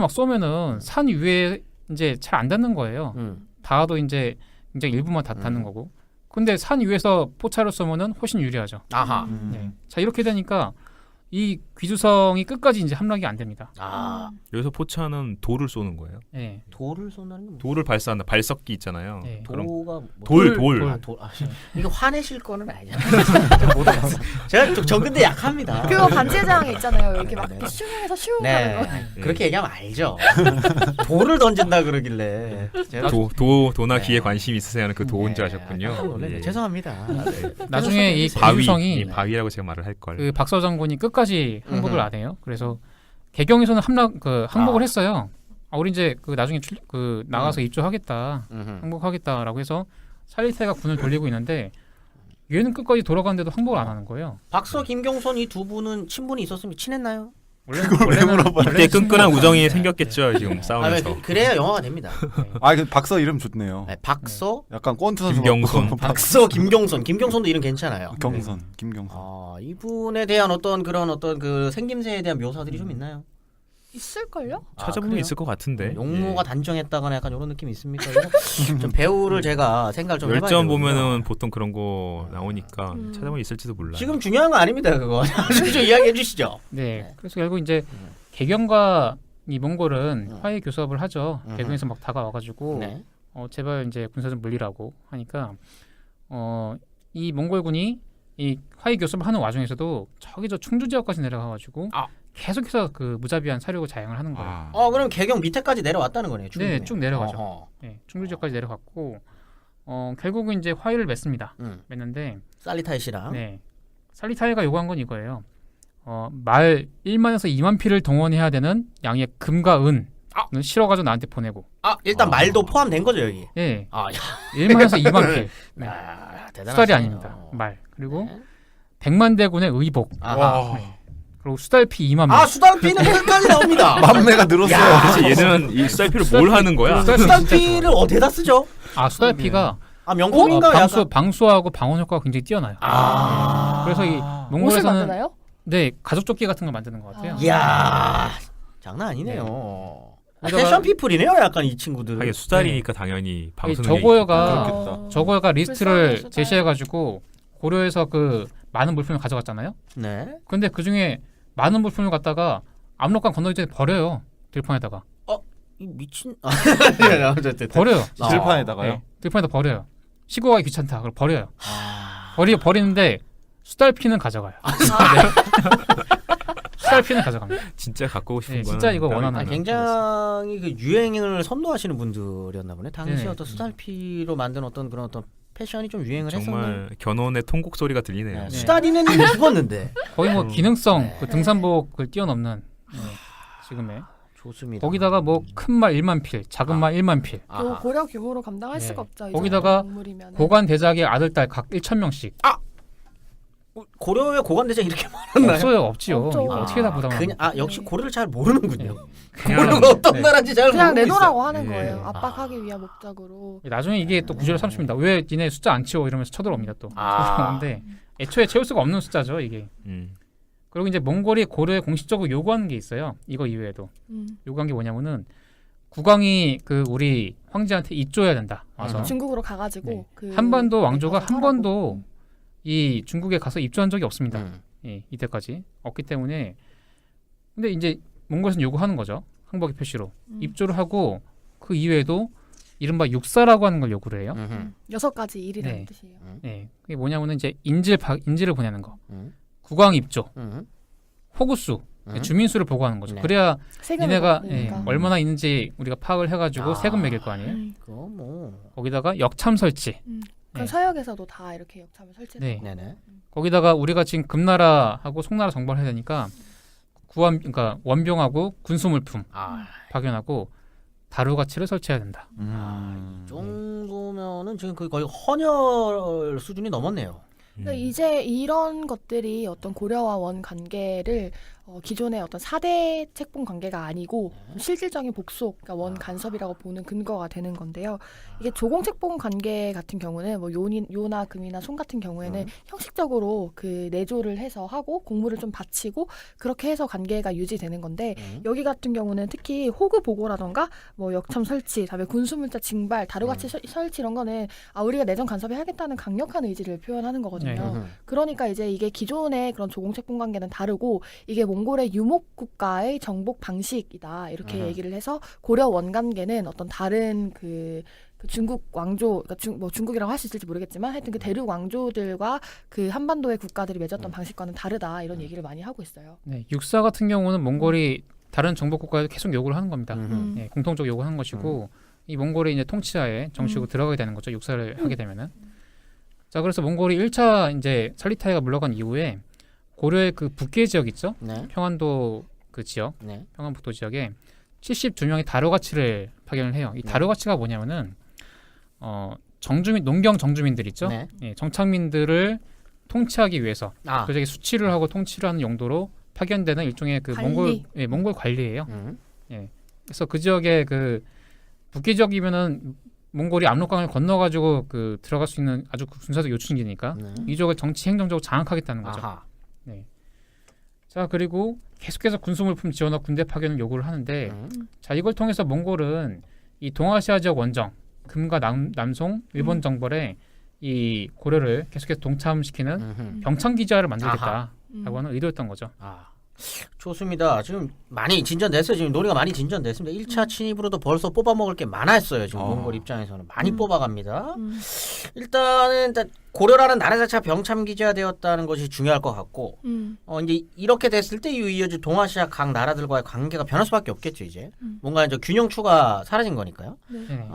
S4: 막 쏘면은 산 위에 이제 잘 안 닿는 거예요. 닿아도 이제 굉장히 일부만 닿는 거고. 근데 산 위에서 포차를 쏘면은 훨씬 유리하죠.
S2: 아하.
S4: 네. 자 이렇게 되니까 이 귀주성이 끝까지 이제 함락이 안 됩니다.
S1: 여기서 포차는 돌을 쏘는 거예요.
S4: 네.
S2: 돌을 쏜다는 게 뭐?
S1: 돌을 발사한다. 발석기 있잖아요.
S4: 네.
S1: 그럼
S2: 도가 뭐
S1: 돌.
S2: 아, 돌. 이거 화내실 거는 아니잖아요. 못 알았어. 제가 저 근데 약합니다.
S3: 그거 반지장에 있잖아요. 이렇게 막
S2: 네.
S3: 이렇게 슝해서 슝
S2: 네.
S3: 하는 거.
S2: 그렇게 얘기하면 알죠. 돌을 던진다 그러길래 제가
S1: 도나
S2: 네.
S1: 기에 관심이 있으세요 하는 그 도인 줄 아셨군요.
S2: 깜짝 놀랐네요.
S1: 예.
S2: 죄송합니다.
S4: 나중에 이
S1: 바위,
S4: 귀주성이
S1: 바위라고 제가 말을 할 걸.
S4: 그 박서 장군이 끝까지 항복을 안 해요. 그래서 개경에서는 항복을 했어요. 우리 이제 그 나중에 나가서 입조하겠다, 항복하겠다라고 해서 살리테가 군을 돌리고 있는데 얘는 끝까지 돌아가는데도 항복을 안 하는 거예요.
S2: 박서 김경선 이 두 분은 친분이 있었으면 친했나요?
S4: 원래는
S1: 이때 끈끈한 우정이 생겼겠죠. 지금
S2: 아,
S1: 싸우면서.
S2: 그래야 영화가 됩니다.
S6: 그 박서 이름 좋네요.
S2: 네, 박서
S6: 약간 권투 선수
S1: 김경손.
S6: 같고.
S2: 박서 김경선도 이름 괜찮아요.
S6: 경선 김경선.
S2: 이분에 대한 어떤 그 생김새에 대한 묘사들이 좀 있나요?
S3: 있을걸요?
S1: 찾아보면
S2: 그래요?
S1: 있을 것 같은데.
S2: 용모가 단정했다거나 약간 이런 느낌이 있습니까? 좀 배우를 제가 생각을 좀 해봐야
S1: 열전
S2: 되거든요.
S1: 보면은 보통 그런 거 나오니까 찾아보면 있을지도 몰라.
S2: 지금 중요한 거 아닙니다 그거. 좀 이야기해 주시죠.
S4: 네. 그래서 결국 이제 개경과 이 몽골은 화해 교섭을 하죠. 개경에서 막 다가와가지고
S2: 네.
S4: 제발 이제 군사 좀 물리라고 하니까 이 몽골군이 이 화해 교섭을 하는 와중에서도 저기 저 충주 지역까지 내려가가지고 계속해서 그 무자비한 사륙을 자행을 하는 거예요.
S2: 그럼 개경 밑에까지 내려왔다는 거네요. 충분히.
S4: 네, 쭉 내려가죠.
S2: 어허.
S4: 네, 충주 지역까지 내려갔고 결국은 이제 화해를 맺습니다.
S2: 음.
S4: 맺는데
S2: 살리타이 씨랑.
S4: 네, 살리타이가 요구한 건 이거예요. 말 1만에서 2만 피를 동원해야 되는 양의 금과 은을 실어가지고 나한테 보내고.
S2: 일단 말도 포함된 거죠 여기.
S4: 네,
S2: 야.
S4: 1만에서 2만 피. 네.
S2: 대단하시네요.
S4: 수달이 아닙니다. 말. 그리고
S2: 네.
S4: 100만 대군의 의복.
S2: 아하.
S4: 그리고 수달피 2만 명.
S2: 수달피는 끝까지 나옵니다.
S6: 만매가 늘었어요.
S1: 대체 얘는 이 쌀피를 뭘 하는 거야?
S2: 수달피를 어디다 쓰죠?
S4: 수달피가
S2: 명품인가?
S4: 방수하고 방원 효과가 굉장히 뛰어나요. 그래서 이
S3: 옷을
S4: 몽골에서는
S3: 만드나요?
S4: 네 가죽조끼 같은 거 만드는 것 같아요.
S2: 이야 장난 아니네요.
S4: 거기다가-
S2: 패션 피플이네요, 약간 이 친구들.
S1: 하긴 수달이니까 당연히 방송에
S4: 저거여가
S6: 그렇겠다.
S4: 리스트를
S3: 불쌍해,
S4: 제시해가지고 고려에서 그 많은 물품을 가져갔잖아요.
S2: 네.
S4: 근데 그 중에 많은 물품을 갖다가 압록강 건너기 전에 버려요. 들판에다가
S2: 이 미친.
S4: 버려요.
S6: 들판에다가요.
S4: 네, 들판에다 버려요. 시고 가기 귀찮다. 그걸 버려요. 버리는데 수달피는 가져가요. 네. 수달피는 가져갑니다.
S1: 진짜 갖고 오고 싶은
S4: 네,
S1: 거는
S4: 진짜 이거
S1: 따로
S4: 원하는
S1: 있구나.
S2: 굉장히 그 유행을 선도하시는 분들이었나 보네. 당시
S4: 네.
S2: 어떤 수달피로 만든 어떤 그런 어떤 패션이 좀 유행을 했었네.
S1: 정말 견훤의 통곡 소리가 들리네요.
S2: 네. 수달이는 죽었는데.
S4: 거의 뭐 기능성
S2: 네.
S4: 그 등산복을 뛰어넘는 지금의
S2: 좋습니다.
S4: 거기다가 뭐 큰 말 1만 필, 작은 말 1만 필,
S3: 또 고려 규모로 감당할
S4: 네.
S3: 수가 없죠. 이
S4: 거기다가
S3: 정도 동물이면은.
S4: 고관 대작의 아들 딸 각 1,000명씩
S2: 고려의 고관대장 이렇게 많았나요?
S4: 없지요.
S3: 없죠.
S4: 이거 어떻게 다 부담하고?
S2: 그냥 역시 고려를 잘 모르는군요.
S1: 그냥
S2: 고려가 어떤
S4: 네.
S2: 나라인지 잘
S3: 그냥
S2: 모르고
S3: 내놓으라고
S2: 있어요.
S3: 하는
S1: 예.
S3: 거예요. 압박하기 위한 목적으로.
S4: 나중에 이게 또 구조를 삼습니다. 왜 니네 숫자 안 채워 이러면서 쳐들어옵니다 또.
S2: 아.
S4: 쳐들어오는데 애초에 채울 수가 없는 숫자죠 이게. 그리고 이제 몽골이 고려에 공식적으로 요구하는 게 있어요. 이거 이외에도 요구한 게 뭐냐면은 국왕이 그 우리 황제한테 입조해야 된다. 와서
S3: 중국으로 가가지고
S4: 네.
S3: 그
S4: 한반도 왕조가
S3: 가서
S4: 한
S3: 하라고.
S4: 번도 이 중국에 가서 입조한 적이 없습니다.
S2: 음.
S4: 예, 이때까지 없기 때문에 근데 이제 몽골에서는 요구하는 거죠. 항복의 표시로 입조를 하고 그 이외에도 이른바 육사라고 하는 걸 요구를 해요.
S3: 6가지 일이라는
S4: 네.
S3: 뜻이에요.
S4: 네, 그게 뭐냐면은 이제 인지를 보내는 거,
S2: 음.
S4: 국왕 입조,
S2: 음.
S4: 호구수,
S2: 음.
S4: 주민수를 보고하는 거죠.
S2: 네.
S4: 그래야
S3: 세금을
S4: 니네가
S3: 내니까.
S4: 얼마나 있는지 우리가 파악을 해가지고
S2: 아.
S4: 세금 매길 거 아니에요.
S2: 그거 뭐.
S4: 거기다가 역참 설치.
S3: 그럼
S4: 네.
S3: 서역에서도 다 이렇게 역참을 설치해서
S4: 네.
S2: 네네.
S4: 거기다가 우리가 지금 금나라하고 송나라 정벌을 해야 되니까 그러니까 원병하고 군수물품
S2: 아,
S4: 파견하고 다루가치를 설치해야 된다.
S2: 이 정도면은 지금 거의 헌혈 수준이 넘었네요.
S3: 그러니까 이제 이런 것들이 어떤 고려와 원 관계를 기존의 어떤 4대 책봉 관계가 아니고 좀 실질적인 복속, 그러니까 원 간섭이라고 보는 근거가 되는 건데요. 이게 조공 책봉 관계 같은 경우는 뭐 요나 금이나 송 같은 경우에는 형식적으로 그 내조를 해서 하고 공물을 좀 바치고 그렇게 해서 관계가 유지되는 건데 여기 같은 경우는 특히 호구 보고라던가 뭐 역참 설치, 다음에 군수물자 징발, 다루가치 설치 이런 거는 우리가 내정 간섭해야겠다는 강력한 의지를 표현하는 거거든요. 그러니까 이제 이게 기존의 그런 조공 책봉 관계는 다르고 이게 몽골의 유목 국가의 정복 방식이다 이렇게 얘기를 해서 고려 원관계는 어떤 다른 그 중국 왕조, 그러니까 뭐 중국이라고 할 수 있을지 모르겠지만 하여튼 그 대륙 왕조들과 그 한반도의 국가들이 맺었던 방식과는 다르다 이런 얘기를 많이 하고 있어요.
S4: 네, 육사 같은 경우는 몽골이 다른 정복 국가에 계속 요구를 하는 겁니다. 네, 공통적 요구하는 것이고 이 몽골이 이제 통치하에 정식으로 들어가게 되는 거죠. 육사를 하게 되면은. 자, 그래서 몽골이 1차 이제 살리타이가 물러간 이후에 고려의 그 북계 지역 있죠?
S2: 네.
S4: 평안도 그 지역,
S2: 네.
S4: 평안북도 지역에 72명의 다루가치를 파견을 해요. 이 다루가치가 뭐냐면은 정주민, 농경 정주민들 있죠?
S2: 네.
S4: 예, 정착민들을 통치하기 위해서
S2: 아.
S4: 그 지역에 수치를 하고 통치를 하는 용도로 파견되는 일종의 그
S3: 관리.
S4: 몽골 관리예요. 예. 그래서 그 지역에 그 북계 지역이면은 몽골이 압록강을 건너가지고 그 들어갈 수 있는 아주 군사적 요충지니까 이 지역을 정치 행정적으로 장악하겠다는 거죠.
S2: 아하.
S4: 네. 자, 그리고 계속해서 군수물품 지원과 군대 파견을 요구를 하는데 자, 이걸 통해서 몽골은 이 동아시아 지역 원정 금과 남송 일본 정벌에 이 고려를 계속해서 동참시키는 병창 기지화를 만들겠다라고 하는 의도였던 거죠.
S2: 아. 좋습니다. 지금 많이 진전됐어요. 지금 논의가 많이 진전됐습니다. 1차 침입으로도 벌써 뽑아먹을 게 많았어요. 지금 몽골 입장에서는 많이 뽑아갑니다. 일단은 고려라는 나라 자체가 병참기지화되었다는 것이 중요할 것 같고 이제 이렇게 됐을 때 이어질 동아시아 각 나라들과의 관계가 변할 수밖에 없겠죠. 이제 뭔가 이제 균형추가 사라진 거니까요.
S4: 네.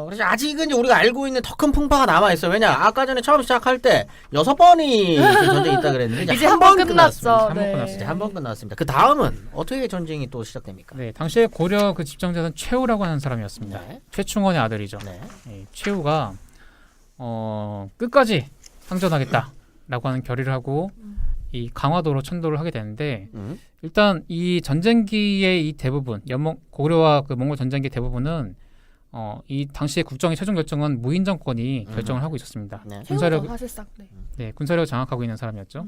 S2: 그래서 아직은 이제 우리가 알고 있는 더 큰 풍파가 남아 있어요. 왜냐 아까 전에 처음 시작할 때 6번이 그 전쟁이 있다 그랬는데
S3: 이제
S2: 한
S3: 한
S2: 번
S3: 번
S2: 끝났습니다.
S3: 끝났죠. 네.
S2: 이제 한 번 끝났습니다. 그 다음은 어떻게 전쟁이 또 시작됩니까?
S4: 네, 당시에 고려 그 집정자는 최우라고 하는 사람이었습니다.
S2: 네.
S4: 최충원의 아들이죠.
S2: 네.
S4: 예, 최우가 끝까지 상전하겠다라고 하는 결의를 하고 이 강화도로 천도를 하게 되는데 일단 이 전쟁기의 이 대부분 고려와 그 몽골 전쟁기 대부분은 이 당시의 국정의 최종 결정은 무인 정권이 결정을 하고 있었습니다.
S2: 네.
S4: 군사력
S3: 사실상 네.
S4: 군사력을 장악하고 있는 사람이었죠.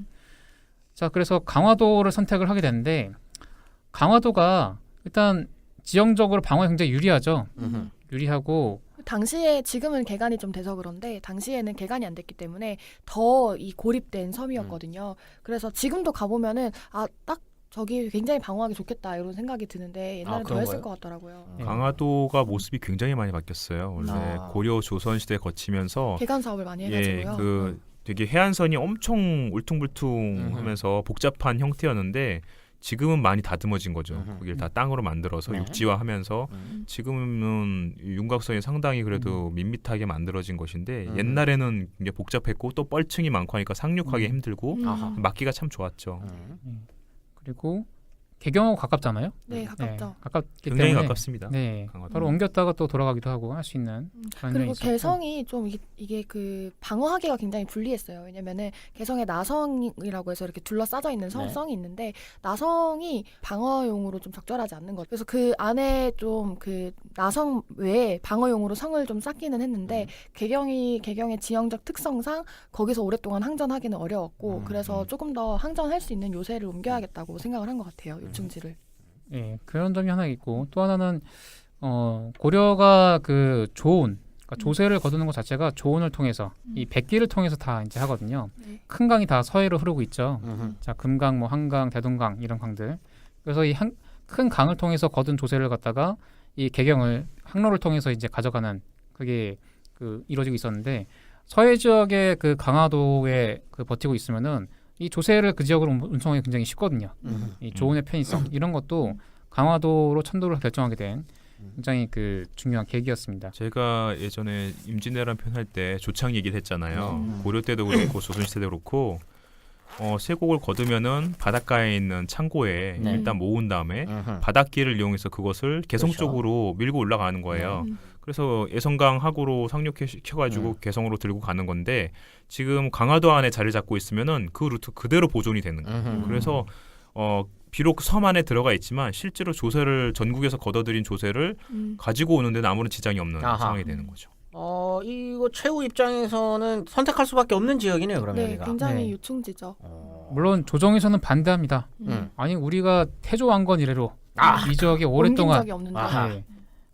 S4: 자, 그래서 강화도를 선택을 하게 되는데 강화도가 일단 지형적으로 방어에 굉장히 유리하죠. 유리하고
S3: 당시에 지금은 개간이 좀 돼서 그런데 당시에는 개간이 안 됐기 때문에 더 이 고립된 섬이었거든요. 그래서 지금도 가보면은 딱 저기 굉장히 방어하기 좋겠다 이런 생각이 드는데 옛날에 더
S2: 그런
S3: 했을
S2: 거예요?
S3: 것 같더라고요.
S4: 네.
S1: 강화도가 모습이 굉장히 많이 바뀌었어요. 원래 고려 조선 시대 거치면서
S3: 개간 사업을 많이 해가지고요.
S1: 그 되게 해안선이 엄청 울퉁불퉁하면서 복잡한 형태였는데 지금은 많이 다듬어진 거죠. 거기를 다 땅으로 만들어서
S2: 네.
S1: 육지화하면서 지금은 윤곽선이 상당히 그래도 밋밋하게 만들어진 것인데 옛날에는 이게 복잡했고 또 뻘층이 많고 하니까 상륙하기 힘들고
S2: 아하.
S1: 막기가 참 좋았죠.
S4: 그리고 개경하고 가깝잖아요.
S3: 네, 가깝죠.
S4: 가깝기
S1: 굉장히
S4: 때문에
S1: 가깝습니다.
S4: 네,
S1: 강화도.
S4: 바로 옮겼다가 또 돌아가기도 하고 할 수 있는 그런 면이
S3: 그리고
S4: 있었고.
S3: 개성이 좀 이게 그 방어하기가 굉장히 불리했어요. 왜냐면은 개성에 나성이라고 해서 이렇게 둘러싸져 있는 성이 있는데 나성이 방어용으로 좀 적절하지 않는 것. 그래서 그 안에 좀 그 나성 외에 방어용으로 성을 좀 쌓기는 했는데 개경의 지형적 특성상 거기서 오랫동안 항전하기는 어려웠고 그래서 조금 더 항전할 수 있는 요새를 옮겨야겠다고 생각을 한 것 같아요. 요충지를.
S4: 예, 그런 점이 하나 있고 또 하나는 고려가 그 그러니까 조세를 거두는 것 자체가 조언을 통해서 이 백기를 통해서 다 이제 하거든요.
S3: 네.
S4: 큰 강이 다 서해로 흐르고 있죠. 자, 금강, 뭐 한강, 대동강 이런 강들. 그래서 이 큰 강을 통해서 거둔 조세를 갖다가 이 개경을 항로를 통해서 이제 가져가는 그게 그 이루어지고 있었는데 서해 지역의 그 강화도에 그 버티고 있으면은 이 조세를 그 지역으로 운송하기 굉장히 쉽거든요. 이 조언의 편의성 이런 것도 강화도로 천도를 결정하게 된 굉장히 그 중요한 계기였습니다.
S1: 제가 예전에 임진왜란 편 할 때 조창 얘기를 했잖아요. 고려 때도 그렇고 조선 시대도 그렇고 쇠곡을 거두면은 바닷가에 있는 창고에
S2: 네.
S1: 일단 모은 다음에
S2: 음흠.
S1: 바닷길을 이용해서 그것을 개성
S2: 그렇죠.
S1: 쪽으로 밀고 올라가는 거예요.
S3: 음.
S1: 그래서 예성강 하구로 상륙시켜가지고 개성으로 들고 가는 건데 지금 강화도 안에 자리 잡고 있으면은 그 루트 그대로 보존이 되는 거예요.
S2: 음흠.
S1: 그래서 비록 섬 안에 들어가 있지만 실제로 조세를 전국에서 걷어들인 조세를 가지고 오는 데는 아무런 지장이 없는
S2: 아하.
S1: 상황이 되는 거죠.
S2: 이거 최후 입장에서는 선택할 수밖에 없는 지역이네요. 그러면
S3: 네,
S2: 여기가.
S3: 굉장히
S4: 네.
S3: 유충지죠.
S4: 물론 조정에서는 반대합니다. 아니 우리가 태조 왕건 이래로 이 지역에
S3: 옮긴
S4: 오랫동안
S3: 적이 없는데.
S2: 아하.
S4: 네,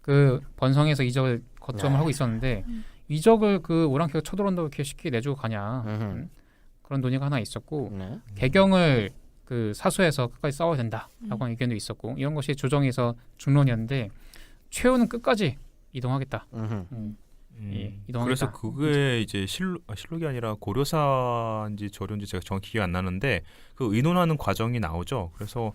S4: 그 번성에서 이적을 거점을
S2: 네.
S4: 하고 있었는데 이적을 그 오랑캐가 쳐들어온다고 이렇게 쉽게 내주고 가냐
S2: 음흠.
S4: 그런 논의가 하나 있었고
S2: 네.
S4: 개경을 그 사수해서 끝까지 싸워야 된다라고 하는 의견도 있었고 이런 것이 조정에서 중론이었는데 최후는 끝까지 이동하겠다.
S2: 음흠.
S4: 예, 이동하겠다.
S1: 그래서 그게 이제 실록이 아니라 고려사인지 조료인지 제가 정확히 기억 안 나는데 그 의논하는 과정이 나오죠. 그래서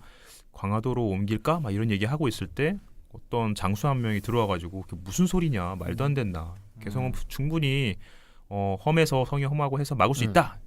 S1: 광화도로 옮길까? 막 이런 얘기 하고 있을 때 어떤 장수 한 명이 들어와가지고 그게 무슨 소리냐 말도 안 된다. 개성은 충분히 험해서 성이 험하고 해서 막을 수 있다.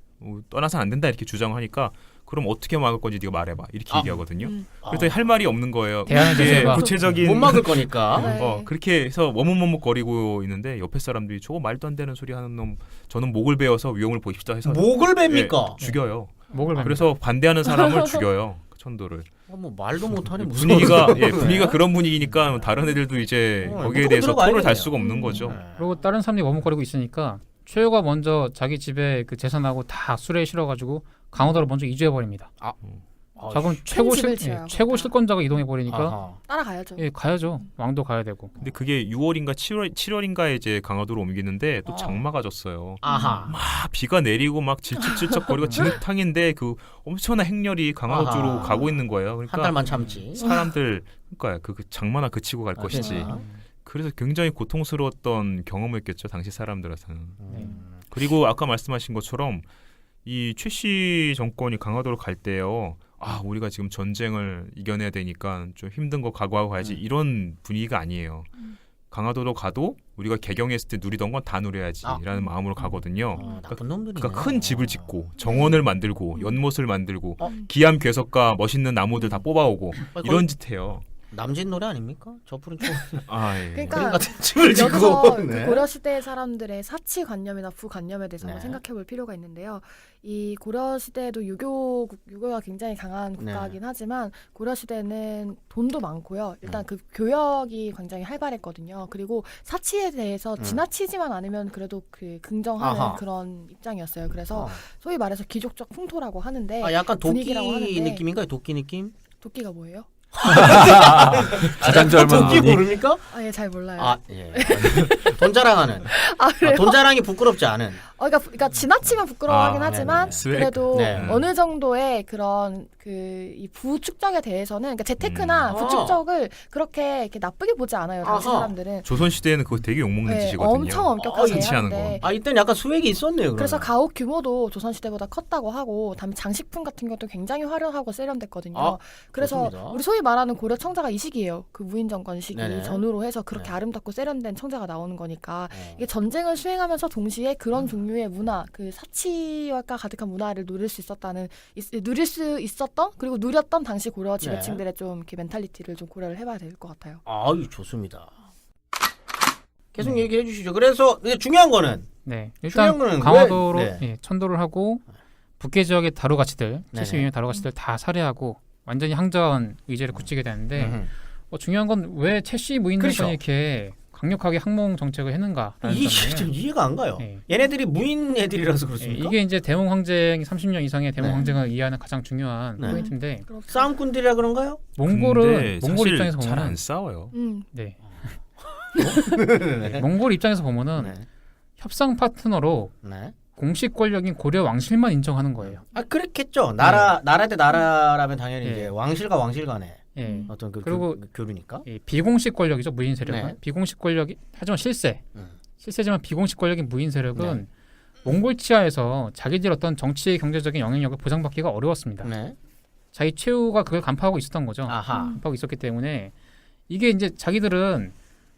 S1: 떠나선 안 된다 이렇게 주장하니까 그럼 어떻게 막을 건지 네가 말해봐 이렇게 얘기하거든요. 그랬더니 할 말이 없는 거예요.
S4: 대안을
S1: 이게
S4: 제시해봐.
S1: 구체적인
S2: 못 막을 거니까.
S3: 네.
S1: 그렇게 해서 머뭇머뭇거리고 있는데 옆에 사람들이 저거 말도 안 되는 소리 하는 놈 저는 목을 베어서 위용을 보십시다 해서
S2: 목을 뺍니까?
S1: 죽여요.
S4: 목을 뱀니다.
S1: 그래서 반대하는 사람을 죽여요. 그 천도를.
S2: 뭐 말도 못하니 무슨
S1: 분위기가 그런 분위기니까 다른 애들도 이제 거기에
S2: 무조건
S1: 대해서
S2: 들어가야
S1: 토를 달
S2: 돼요.
S1: 수가 없는 거죠.
S4: 그리고 다른 사람들이 머뭇거리고 있으니까 최후가 먼저 자기 집에 그 재산하고 다 수레에 실어가지고 강화도로 먼저 이주해 버립니다. 자 그럼
S3: 집을 지어요,
S4: 최고
S3: 거기다.
S4: 실권자가 이동해 버리니까
S2: 아하.
S3: 따라가야죠.
S4: 예, 가야죠. 왕도 가야 되고.
S1: 근데 그게 6월인가 7월인가에 이제 강화도로 옮기는데 또
S2: 아.
S1: 장마가 졌어요.
S2: 아하.
S1: 막 비가 내리고 막 질척질척거리고 진흙탕인데 그 엄청난 행렬이 강화도
S2: 아하.
S1: 쪽으로 가고 있는 거예요. 그러니까
S2: 한 달만 참지.
S1: 사람들 그러니까 그 장마나 그치고 갈 것이지.
S2: 그러니까.
S1: 그래서 굉장히 고통스러웠던 경험이었겠죠 당시 사람들한테는.
S4: 네.
S1: 그리고 아까 말씀하신 것처럼 이 최씨 정권이 강화도로 갈 때요. 아 우리가 지금 전쟁을 이겨내야 되니까 좀 힘든 거 각오하고 가야지 이런 분위기가 아니에요. 강화도로 가도 우리가 개경했을 때 누리던 건 다 누려야지라는 마음으로 가거든요.
S2: 나쁜 놈들이네.
S1: 그러니까 큰 집을 짓고 정원을 만들고 연못을 만들고
S2: 어?
S1: 기암 괴석과 멋있는 나무들 다 뽑아오고 이런 짓 해요.
S2: 남진 노래 아닙니까? 저 푸른 초.
S1: 아 예.
S3: 그러니까
S2: 그림 같은 집을 짓고.
S3: 여기서 그
S2: 네.
S3: 고려 시대 사람들의 사치관념이나 부관념에 대해서
S2: 네.
S3: 한번 생각해볼 필요가 있는데요. 이 고려 시대도 유교가 굉장히 강한 국가이긴 하지만 고려 시대는 돈도 많고요. 일단 그 교역이 굉장히 활발했거든요. 그리고 사치에 대해서 지나치지만 않으면 그래도 그 긍정하는
S2: 아하.
S3: 그런 입장이었어요. 그래서 소위 말해서 귀족적 풍토라고 하는데
S2: 약간 도끼
S3: 분위기라고 하는데.
S2: 느낌인가요? 도끼 느낌?
S3: 도끼가 뭐예요?
S5: 가장 젊은
S2: 도끼
S5: 분이
S2: 모릅니까?
S3: 아, 예, 잘 몰라요.
S2: 예. 돈 자랑하는.
S3: 그래요?
S2: 돈 자랑이 부끄럽지 않은.
S3: 그러니까 지나치면 부끄러워하긴
S1: 아,
S3: 하지만
S1: 스웩.
S3: 그래도
S2: 네.
S3: 어느 정도의 그런 이 부축적에 대해서는 그러니까 재테크나 부축적을 그렇게 이렇게 나쁘게 보지 않아요. 당시
S2: 아하.
S3: 사람들은.
S1: 조선 시대에는 그거 되게 욕먹는
S3: 네,
S1: 짓이거든요.
S3: 엄청 엄격하게
S1: 사치하는
S3: 하는데
S2: 이때는 약간 수액이 있었네요.
S3: 그래서
S2: 그러면.
S3: 가옥 규모도 조선 시대보다 컸다고 하고 다음에 장식품 같은 것도 굉장히 화려하고 세련됐거든요. 그래서
S2: 좋습니다.
S3: 우리 소위 말하는 고려 청자가 이 시기예요. 그 무인 정권 시기
S2: 네네.
S3: 전후로 해서 그렇게
S2: 네.
S3: 아름답고 세련된 청자가 나오는 거니까 이게 전쟁을 수행하면서 동시에 그런 종류의 문화, 그 사치와 가득한 문화를 누릴 수 있었던 그리고 누렸던 당시 고려 지배층들의 좀 이렇게 멘탈리티를 좀 고려를 해봐야 될 것 같아요.
S2: 좋습니다. 계속 얘기해 주시죠. 그래서 이게 중요한 거는
S4: 네.
S2: 중요한
S4: 일단
S2: 거는
S4: 강화도로
S2: 왜-
S4: 예, 천도를 하고 북계 지역의 다루가치들,
S2: 네네.
S4: 72명의 다루가치들 다 살해하고 완전히 항저한 의제를 굳히게 되는데
S2: 음흠.
S4: 중요한 건 왜 채씨 무인
S2: 그렇죠.
S4: 정권이 이렇게 강력하게 항몽 정책을 했는가라는
S2: 이게
S4: 점이에요.
S2: 좀 이해가 안 가요.
S4: 예.
S2: 얘네들이 무인 애들이라서
S4: 예,
S2: 그렇습니까?
S4: 이게 이제 대몽 항쟁 30년 이상의 대몽
S2: 네.
S4: 항쟁을 이해하는 가장 중요한
S2: 네.
S4: 포인트인데
S2: 싸움꾼들이라 그런가요?
S4: 몽골은 몽골
S1: 사실
S4: 입장에서
S1: 잘 안
S4: 보면은
S1: 싸워요.
S4: 네. 몽골 입장에서 보면은
S2: 네.
S4: 협상 파트너로
S2: 네.
S4: 공식 권력인 고려 왕실만 인정하는 거예요.
S2: 그렇겠죠. 나라 대 나라라면 당연히
S4: 네.
S2: 이제 왕실과 왕실 간의
S4: 예.
S2: 어떤
S4: 그리고
S2: 교류니까.
S4: 이 비공식 권력이죠 무인 세력은
S2: 네.
S4: 비공식 권력이 하지만
S2: 음.
S4: 실세지만 비공식 권력인 무인 세력은
S2: 네.
S4: 몽골 치하에서 자기들 어떤 정치 경제적인 영향력을 보장받기가 어려웠습니다.
S2: 네.
S4: 자기 최후가 그걸 간파하고 있었던 거죠.
S2: 아하.
S4: 간파하고 있었기 때문에 이게 이제 자기들은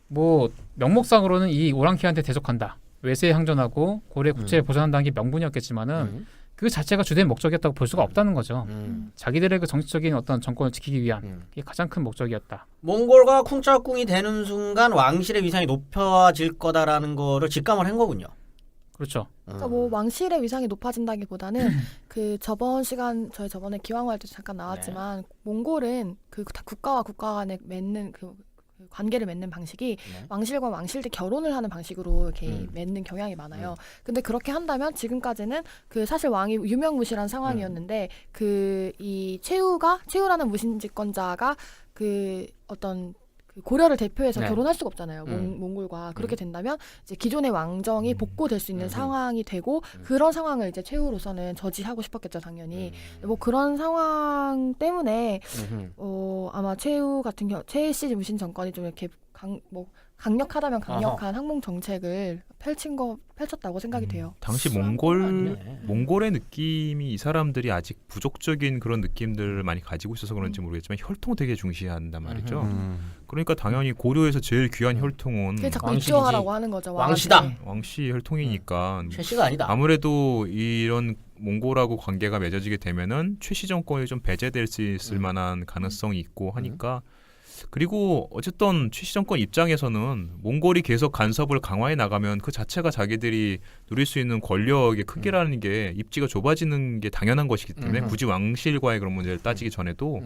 S4: 뭐 명목상으로는 이 오랑캐한테 대적한다. 외세에 항전하고 고래 국채를 보존한다는 게 명분이었겠지만은 그 자체가 주된 목적이었다고 볼 수가 없다는 거죠.
S2: 음.
S4: 자기들의 그 정치적인 어떤 정권을 지키기 위한
S2: 음.
S4: 이게 가장 큰 목적이었다.
S2: 몽골과 쿵짝꿍이 되는 순간 왕실의 위상이 높아질 거다라는 거를 직감을 한 거군요.
S4: 그렇죠.
S3: 그러니까 뭐 왕실의 위상이 높아진다기보다는 그 저번 시간 저희 저번에 기왕할 때 잠깐 나왔지만 몽골은 그 국가와 국가 간에 맺는 그 관계를 맺는 방식이
S2: 네.
S3: 왕실과 왕실들 결혼을 하는 방식으로 이렇게
S2: 음.
S3: 맺는 경향이 많아요. 근데 그렇게 한다면 지금까지는 그 사실 왕이 유명무실한 상황이었는데 그 이 최후라는 무신집권자가 그 어떤 그 고려를 대표해서
S2: 네.
S3: 결혼할 수가 없잖아요.
S2: 음.
S3: 몽골과 그렇게 된다면 이제 기존의 왕정이 복고될 수 있는 상황이 되고
S2: 음.
S3: 그런 상황을 이제 최후로서는 저지하고 싶었겠죠, 당연히.
S2: 음.
S3: 뭐 그런 상황 때문에
S2: 음흠.
S3: 아마 최후 같은 최씨 무신 정권이 좀 이렇게 강력하다면 강력한 항몽 정책을 펼쳤다고 생각이 돼요.
S1: 당시
S2: 건 아니네.
S1: 몽골의 느낌이 이 사람들이 아직 부족적인 그런 느낌들을 많이 가지고 있어서 그런지 모르겠지만 혈통 되게 중시한단 말이죠. 그러니까 당연히 고려에서 제일 귀한 혈통은
S3: 그게 자꾸
S2: 왕실이지.
S3: 입조하라고 하는 거죠.
S2: 왕시다.
S3: 왕한테.
S1: 왕씨 혈통이니까
S2: 최씨가 아니다.
S1: 아무래도 이런 몽골하고 관계가 맺어지게 되면은 최씨 정권이 좀 배제될 수 있을 만한 가능성이 있고 하니까 그리고 어쨌든 최씨 정권 입장에서는 몽골이 계속 간섭을 강화해 나가면 그 자체가 자기들이 누릴 수 있는 권력의 크기라는 게 입지가 좁아지는 게 당연한 것이기 때문에 굳이 왕실과의 그런 문제를 따지기 전에도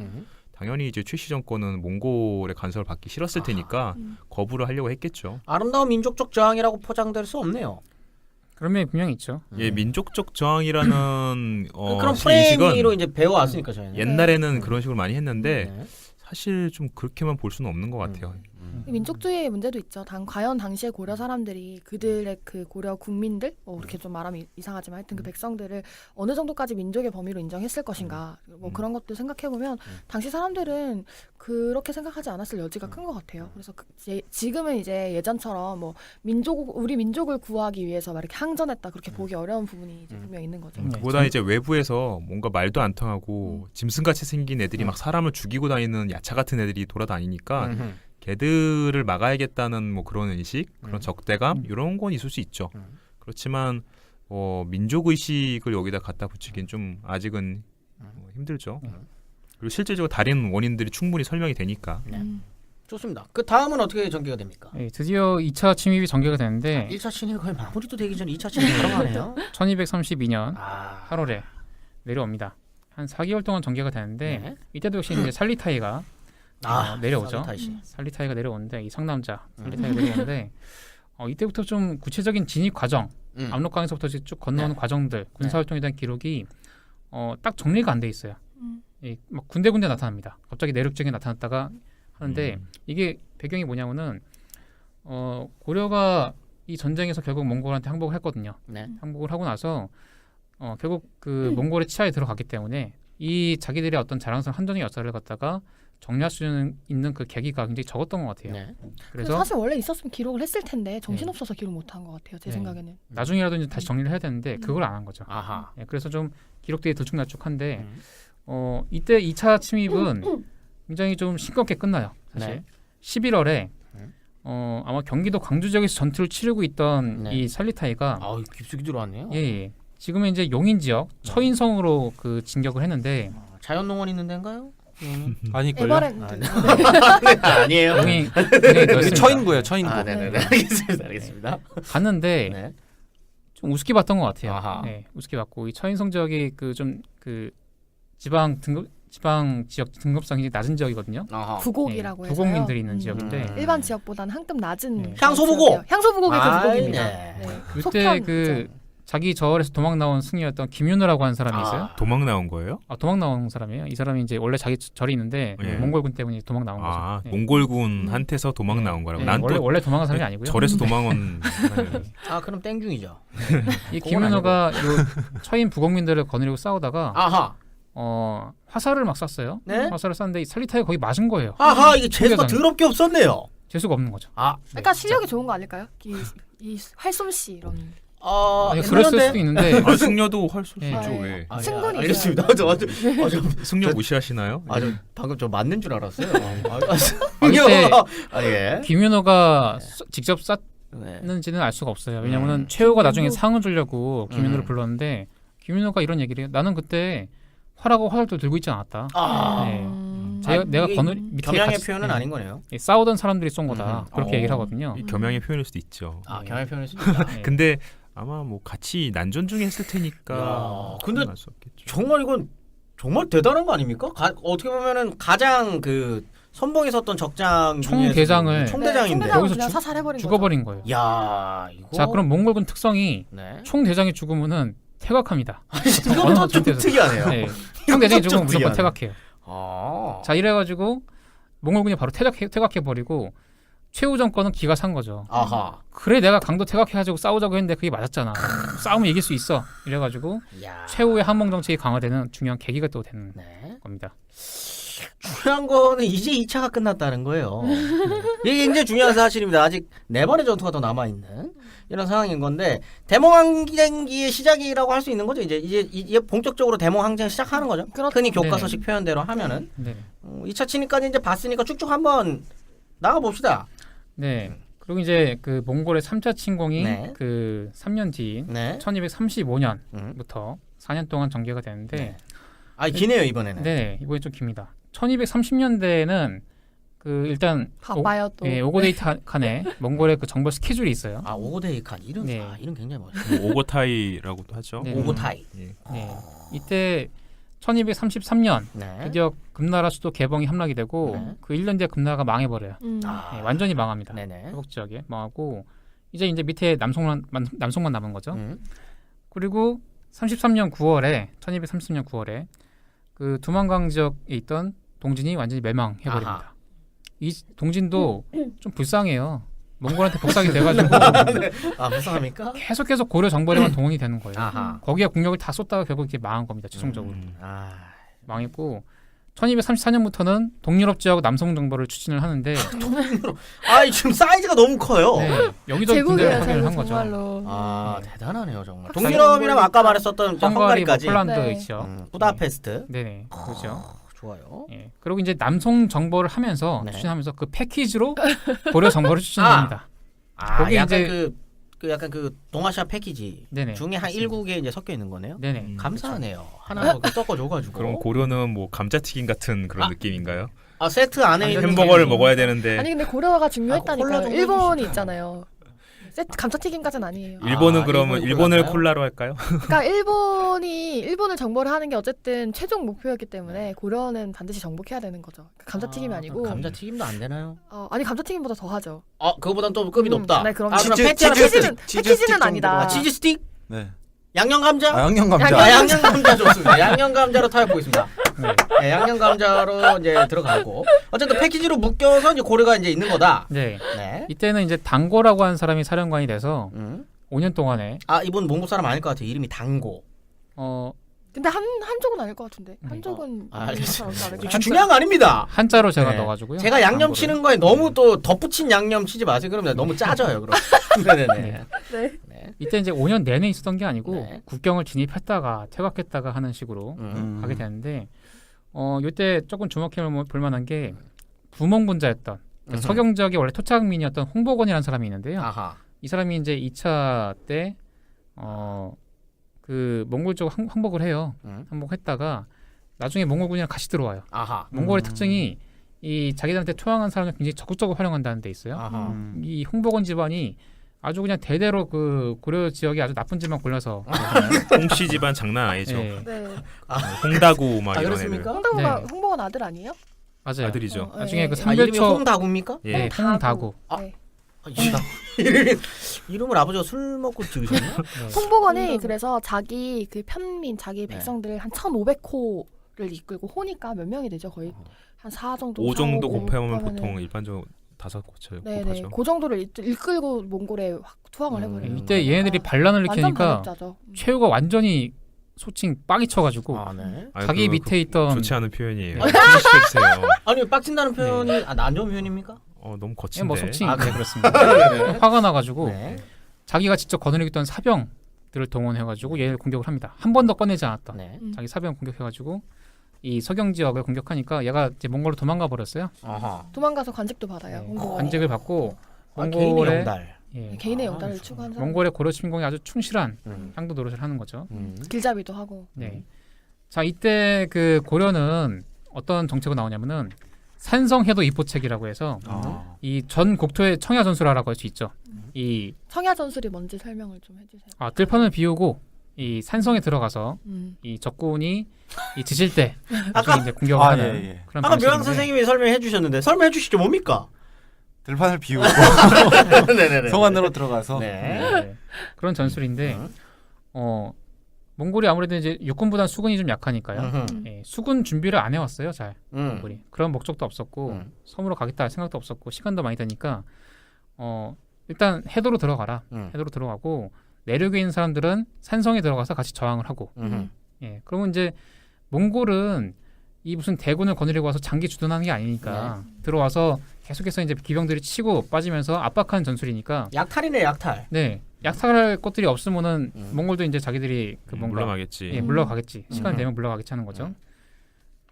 S1: 당연히 이제 최씨 정권은 몽골의 간섭을 받기 싫었을 테니까 거부를 하려고 했겠죠.
S2: 아름다운 민족적 저항이라고 포장될 수 없네요.
S4: 그런 면이 분명히 있죠.
S1: 예, 민족적 저항이라는
S2: 그런
S1: 인식은
S2: 프레임으로 이제 배워왔으니까 저희는.
S1: 옛날에는 그런 식으로 많이 했는데
S2: 네.
S1: 사실 좀 그렇게만 볼 수는 없는 것 같아요.
S3: 민족주의의 문제도 있죠. 과연 당시에 고려 사람들이 그들의 그 고려 국민들, 이렇게 좀 말하면 이상하지만 하여튼 그 백성들을 어느 정도까지 민족의 범위로 인정했을 것인가, 뭐 그런 것들 생각해 보면 당시 사람들은 그렇게 생각하지 않았을 여지가 큰 것 같아요. 그래서 지금은 이제 예전처럼 뭐 우리 민족을 구하기 위해서 막 이렇게 항전했다 그렇게 보기 어려운 부분이 이제 분명 있는 거죠.
S1: 그보다 이제 외부에서 뭔가 말도 안 통하고 짐승같이 생긴 애들이 막 사람을 죽이고 다니는 야차 같은 애들이 돌아다니니까 걔들을 막아야겠다는 뭐 그런 의식, 그런 적대감 이런 건 있을 수 있죠. 그렇지만 민족 의식을 여기다 갖다 붙이긴 좀 아직은 힘들죠. 그리고 실질적으로 다른 원인들이 충분히 설명이 되니까.
S2: 좋습니다. 그 다음은 어떻게 전개가 됩니까?
S4: 예, 드디어 2차 침입이 전개가 되는데
S2: 1차 침입 거의 마무리도 되기 전에 2차 침입 들어가네요.
S4: 1232년
S2: 아,
S4: 8월에 내려옵니다. 한 4개월 동안 전개가 되는데
S2: 네.
S4: 이때도 역시 이제 살리타이가 내려오죠.
S2: 살리타이.
S4: 살리타이가 내려오는데 이 상남자 살리타이가 내려오는데 이때부터 좀 구체적인 진입 과정, 압록강에서부터 쭉 건너오는 과정들, 군사활동에 대한 기록이 딱 정리가 안 돼 있어요. 막 군데군데 나타납니다. 갑자기 내륙 지역에 나타났다가 하는데 이게 배경이 뭐냐면은 고려가 이 전쟁에서 결국 몽골한테 항복을 했거든요.
S2: 네.
S4: 항복을 하고 나서 결국 그 몽골의 치하에 들어갔기 때문에 이 자기들의 어떤 자랑스러운 한전의 역사를 갖다가 정리할 수 있는 그 계기가 굉장히 적었던 것 같아요.
S2: 네.
S4: 그래서
S3: 사실 원래 있었으면 기록을 했을 텐데 정신없어서 기록 못한 것 같아요. 제 생각에는.
S4: 나중이라도 이제 다시 정리를 해야 되는데 그걸 안 한 거죠.
S2: 아하.
S4: 예, 그래서 좀 기록들이 들쭉날쭉한데 이때 2차 침입은 굉장히 좀 싱겁게 끝나요. 사실
S2: 네.
S4: 11월에 아마 경기도 광주 지역에서 전투를 치르고 있던
S2: 네.
S4: 이 살리타이가
S2: 깊숙이 들어왔네요.
S4: 예, 지금은 이제 용인 지역 처인성으로 그 진격을 했는데
S2: 자연농원 있는 데인가요?
S5: 아니걸요.
S3: 에버랜드.
S2: 아니에요.
S4: 용인
S5: 처인구예요. 처인구.
S2: 네네네. 알겠습니다. 알겠습니다.
S4: 갔는데
S2: 네.
S4: 좀 우습게 봤던 것 같아요.
S2: 아하.
S4: 네, 우습게 봤고 이 처인성 지역이 그 좀 그 지방 지역 등급상이 낮은 지역이거든요.
S2: 아하.
S3: 부곡이라고 해서
S4: 부곡민들이 있는 지역인데
S3: 일반 지역보다는 한 급 낮은
S4: 네.
S2: 향소부곡!
S3: 향소부곡의 그
S2: 아이,
S3: 부곡입니다.
S2: 네.
S3: 네.
S4: 그때
S3: 속편
S4: 그 자기 저울에서 도망 나온 승려였던 김윤우라고 하는 사람이 있어요.
S1: 도망 나온 거예요?
S4: 도망 나온 사람이에요. 이 사람이 이제 원래 자기 절이 있는데
S1: 예.
S4: 몽골군 때문에 도망 나온 거죠.
S1: 아,
S4: 예.
S1: 몽골군한테서 도망 나온 거라고.
S4: 예,
S1: 난 또
S4: 원래 도망한 사람이 아니고요.
S1: 절에서 도망온.
S2: 그럼 땡중이죠.
S4: 이
S2: 그건
S4: 김윤호가 요 처인 부곡민들을 거느리고 싸우다가
S2: 아하.
S4: 화살을 막 쐈어요.
S2: 네?
S4: 화살을 쐈는데 이 살리타이가 거기 맞은 거예요.
S2: 아하, 이게 재수가
S4: 총격전이.
S2: 더럽게 없었네요.
S4: 재수가 없는 거죠.
S3: 그러니까 실력이 좋은 거 아닐까요? 이 활솜씨 이런.
S4: 아니, 그랬을 수도 있는데
S1: 아, 승려도 할 수
S4: 예.
S1: 있죠. 왜?
S3: 승분이
S2: 알겠습니다.
S1: 승려 무시하시나요?
S2: 저 방금 저 맞는 줄 알았어요.
S4: 이때
S2: 예.
S4: 김윤호가 직접
S2: 네.
S4: 쐈는지는 알 수가 없어요. 왜냐면은 최후가 나중에 상을 주려고 김윤호를 불렀는데 김윤호가 이런 얘기를 해요. 나는 그때 활하고 화살도 들고 있지 않았다. 네. 내가
S2: 이게
S4: 건을 밑에
S2: 겸양의
S4: 같이-
S2: 표현은
S4: 네.
S2: 아닌 거네요.
S4: 싸우던 사람들이 쏜 거다. 그렇게
S2: 어.
S4: 얘기를 하거든요.
S1: 이 겸양의 표현일 수도 있죠.
S2: 아 겸양의 표현일 수도 있다.
S4: 네.
S1: 근데 아마 뭐 같이 난전 중에 했을 테니까
S2: 야, 근데
S1: 알수 없겠죠.
S2: 정말 이건 정말 대단한 거 아닙니까? 어떻게 보면은 가장 그 선봉에 섰던 적장
S4: 총대장을
S2: 총대장인데
S4: 여기서
S3: 그냥
S4: 죽-
S3: 사살해버린
S4: 죽어버린 거예요.
S2: 야 이거
S4: 자, 그럼 몽골군 특성이
S2: 네.
S4: 총대장이 죽으면은 퇴각합니다.
S2: 이것도 좀
S4: 전투에서.
S2: 특이하네요.
S4: 네. 총대장이
S2: 좀
S4: 죽으면 무조건
S2: 특이하네.
S4: 퇴각해요.
S2: 아.
S4: 자, 이래가지고 몽골군이 바로 퇴각해버리고 최후 정권은 기가 산 거죠.
S2: 아하.
S4: 그래 내가 강도 퇴각해가지고 싸우자고 했는데 그게 맞았잖아. 싸우면 이길 수 있어. 이래가지고
S2: 야.
S4: 최후의 한몽 정책이 강화되는 중요한 계기가 또 되는
S2: 네.
S4: 겁니다.
S2: 중요한 거는 이제 2차가 끝났다는 거예요. 이게 굉장히 중요한 사실입니다. 아직 4번의 전투가 더 남아 있는 이런 상황인 건데 대몽 항쟁기의 시작이라고 할 수 있는 거죠. 이제 본격적으로 대몽 항쟁 시작하는 거죠.
S3: 그렇죠.
S2: 흔히 교과서식 표현대로 하면은
S4: 네.
S2: 2차 치니까지 이제 봤으니까 쭉쭉 한번 나가 봅시다.
S4: 네. 그리고 이제 그 몽골의 3차 침공이
S2: 네.
S4: 그 3년 뒤인
S2: 네.
S4: 1235년부터 4년 동안 전개가 되는데
S2: 네. 아 기네요 이번에는.
S4: 네, 이번에 좀 깁니다. 1230년대에는 그 일단
S3: 바빠요 또.
S4: 오고데이트 칸에 몽골의 그 정벌 스케줄이 있어요.
S2: 아 오고데이칸 이름
S4: 네.
S2: 이름 굉장히 멋있어요.
S1: 뭐 오고타이라고도 하죠.
S4: 네.
S2: 오고타이.
S1: 예.
S4: 네. 이때 1233년
S2: 네.
S4: 드디어 금나라 수도 개봉이 함락이 되고
S2: 네.
S4: 그 1년 뒤에 금나라가 망해버려요.
S2: 아.
S4: 네, 완전히 망합니다.
S2: 네네.
S4: 회복 지역에 망하고 이제 밑에 남송만 남은 거죠.
S2: 음.
S4: 그리고 33년 9월에 1233년 9월에 그 두만강 지역에 있던 동진이 완전히 멸망해버립니다.
S2: 아하.
S4: 이 동진도 좀 불쌍해요. 몽골한테 복사기 돼가지고
S2: 아 불쌍합니까?
S4: 계속 고려 정벌에만 동원이 되는 거예요.
S2: 아하.
S4: 거기에 국력을 다 쏟다가 결국 이렇게 망한 겁니다. 최종적으로
S2: 아.
S4: 망했고 1234년부터는 동유럽 지역 남성 정벌을 추진을 하는데
S2: 아 지금 사이즈가 너무 커요.
S4: 네, 여기저기 군대를
S3: 제국이에요
S4: 파견을
S3: 제국
S4: 한 거죠.
S3: 정말로.
S2: 아
S4: 네.
S2: 대단하네요 정말.
S3: 확실히
S2: 동유럽이라면 아까
S3: 몽골이니까.
S2: 말했었던 저
S4: 헝가리, 뭐
S2: 헝가리까지.
S4: 폴란드
S3: 네.
S4: 있죠.
S2: 부다페스트.
S4: 네네, 그렇죠.
S2: 좋아요.
S4: 예. 그리고 이제 남성 정벌을 하면서
S2: 네.
S4: 추진하면서 그 패키지로 고려 정벌을 추진합니다.
S2: 아
S4: 거기
S2: 약간
S4: 이제-
S2: 그 약간 그 동아시아 패키지
S4: 네네.
S2: 중에 한
S4: 맞습니다.
S2: 1국에 이제 섞여 있는 거네요.
S4: 네네.
S2: 감사하네요. 하나 더 섞어줘가지고.
S1: 그럼 고려는 뭐 감자튀김 같은 그런
S2: 아.
S1: 느낌인가요?
S2: 아 세트 안에 있는
S1: 햄버거를
S2: 게-
S1: 먹어야 되는데
S3: 아니 근데 고려가
S2: 콜라
S3: 중요했다니까요.
S2: 정도
S3: 일본이
S2: 해주시죠.
S3: 있잖아요. 세트 감자튀김까지는 아니에요.
S1: 일본은
S2: 아,
S1: 그러면
S2: 일본
S1: 일본을
S2: 콜라인가요?
S1: 콜라로 할까요?
S3: 그러니까 일본을 정벌을 하는 게 어쨌든 최종 목표였기 때문에 고려는 반드시 정복해야 되는 거죠. 그러니까 감자튀김이 아니고.
S2: 감자튀김도 안 되나요?
S3: 아니 감자튀김보다 더 하죠.
S2: 그거보단 또 급이 높다.
S3: 네, 그럼
S2: 아 그럼
S6: 치즈-
S2: 패티랑
S6: 치즈
S2: 패티는
S6: 스틱, 치즈
S3: 패키지는
S6: 스틱
S3: 아니다.
S6: 정도로.
S2: 아, 치즈 스틱,
S6: 네.
S2: 양념 감자.
S6: 아, 양념 감자.
S3: 양념-
S2: 양념 감자 좋습니다. 양념 감자로 타협 보겠습니다.
S4: 네.
S2: 네, 양념 감자로 이제 들어가고 어쨌든 패키지로 묶여서 이제 고려가 이제 있는 거다.
S4: 네.
S2: 네.
S4: 이때는 이제 당고라고 하는 사람이 사령관이 돼서 5년 동안에
S2: 아 이분 몽골 사람 아닐 것 같아요. 이름이 당고.
S3: 근데 한쪽은 아닐 것 같은데.
S4: 네.
S3: 한쪽은
S2: 알겠습니다.
S3: 다를
S2: 중요한 거 아닙니다.
S4: 한자로 제가
S2: 네.
S4: 넣어가지고요.
S2: 제가 양념
S4: 당고를.
S2: 치는 거에 너무 또 덧붙인 양념 치지 마세요. 그러면 너무 짜져요. 그럼. 네네네.
S3: 네.
S2: 네.
S4: 이때 이제 5년 내내 있었던 게 아니고
S2: 네.
S4: 국경을 진입했다가 퇴각했다가 하는 식으로 가게 되는데 이때 조금 주목해 볼 만한 게 부몽분자였던 그러니까 서경 지역의 원래 토착민이었던 홍보건이라는 사람이 있는데요.
S2: 아하.
S4: 이 사람이 이제 2차 때 그 몽골 쪽 항복을 해요. 항복했다가 나중에 몽골군이랑 같이 들어와요.
S2: 아하.
S4: 몽골의 특징이 이 자기들한테 투항한 사람을 굉장히 적극적으로 활용한다는 데 있어요.
S2: 아하.
S4: 이 홍보건 집안이 아주 그냥 대대로 그 고려 지역에 아주 나쁜 집만 골라서
S1: 홍씨 집안 장난 아니죠.
S4: 네,
S3: 네.
S1: 홍다구 막
S2: 아
S1: 이런 애들.
S2: 그렇습니까?
S3: 홍보가
S4: 네.
S3: 홍보건 아들 아니에요?
S4: 맞아요.
S1: 아들이죠.
S4: 나중에 그
S3: 네.
S2: 아 이름이
S4: 삼별초
S2: 홍다구입니까?
S4: 예, 홍다구.
S2: 아,
S3: 네.
S2: 이름을 아버지가 술 먹고 지으셨나?
S4: 네.
S3: 홍보건이 그래서 자기 그 편민 자기
S2: 네.
S3: 백성들 한 1,500호를 이끌고 호니까 몇 명이 되죠? 거의 한 4 정도.
S1: 5 정도
S3: 4, 5
S1: 곱하면
S3: 곱하면은-
S1: 보통 일반적으로 5 고쳐요.
S3: 네네.
S1: 곱하죠.
S3: 그 정도를 이끌고 몽골에 확 투항을 해버려요.
S4: 이때 얘네들이 반란을
S3: 완전
S4: 일으키니까
S3: 반역자죠.
S4: 최후가 완전히 소칭 빵이 쳐가지고
S2: 아 네.
S1: 아니,
S4: 자기 밑에 있던
S1: 좋지 않은 표현이에요.
S4: 네.
S1: 시켜주세요.
S2: 아니 빡친다는 표현이 안 좋은 표현입니까?
S1: 너무
S4: 예,
S1: 거친데.
S4: 뭐 소칭
S2: 아,
S4: 네, 그렇습니다.
S2: 네.
S4: 화가 나가지고
S2: 네.
S4: 자기가 직접 거느리고 있던 사병들을 동원해가지고 얘를 공격을 합니다. 한 번도 꺼내지 않았던
S2: 네.
S4: 자기 사병 공격해가지고 이 서경 지역을 공격하니까 얘가 이제 몽골로 도망가 버렸어요.
S2: 아하.
S3: 도망가서 관직도 받아요.
S4: 네.
S3: 홍보건이.
S4: 관직을 받고
S2: 아, 개인의
S4: 몽골의
S2: 영달.
S4: 예.
S3: 개인의
S2: 아,
S3: 영달을
S2: 그렇죠.
S3: 추구하는 사람.
S4: 몽골의 고려 침공에 아주 충실한
S2: 음.
S4: 향도 노릇을 하는 거죠.
S3: 길잡이도 하고.
S4: 네. 자, 이때 그 고려는 어떤 정책으로 나오냐면은 산성해도 입보책이라고 해서
S6: 아.
S4: 이 전 국토의 청야 전술화라고 할 수 있죠. 이
S3: 청야 전술이 뭔지 설명을 좀 해주세요.
S4: 들판을 비우고 이 산성에 들어가서 이 적군이 이 지칠 때
S2: 아까-
S4: 이제 공격을 하는
S6: 예.
S4: 그런
S2: 아까 묘양
S4: 방식인데
S2: 선생님이 설명해 주셨는데 설명해 주시죠 뭡니까?
S6: 들판을 비우고
S2: 네네네.
S6: 성 안으로 들어가서
S2: 네.
S4: 네. 그런 전술인데 몽골이 아무래도 이제 육군보다 수군이 좀 약하니까요.
S2: 음흠.
S4: 예, 수군 준비를 안 해왔어요, 잘.
S2: 음.
S4: 몽골이 그런 목적도 없었고 섬으로 가겠다 할 생각도 없었고 시간도 많이 되니까 일단 해도로 들어가라. 해도로 들어가고 내륙에 있는 사람들은 산성에 들어가서 같이 저항을 하고.
S2: 음흠.
S4: 예, 그러면 이제 몽골은 이 무슨 대군을 거느리고 와서 장기 주둔하는 게 아니니까 들어와서 계속해서 이제 기병들이 치고 빠지면서 압박하는 전술이니까.
S2: 약탈이네 약탈.
S4: 네, 약탈할 것들이 없으면은 몽골도 이제 자기들이 그 뭔가
S1: 물러나겠지.
S4: 예, 물러가겠지. 시간 되면 물러가겠지 하는 거죠.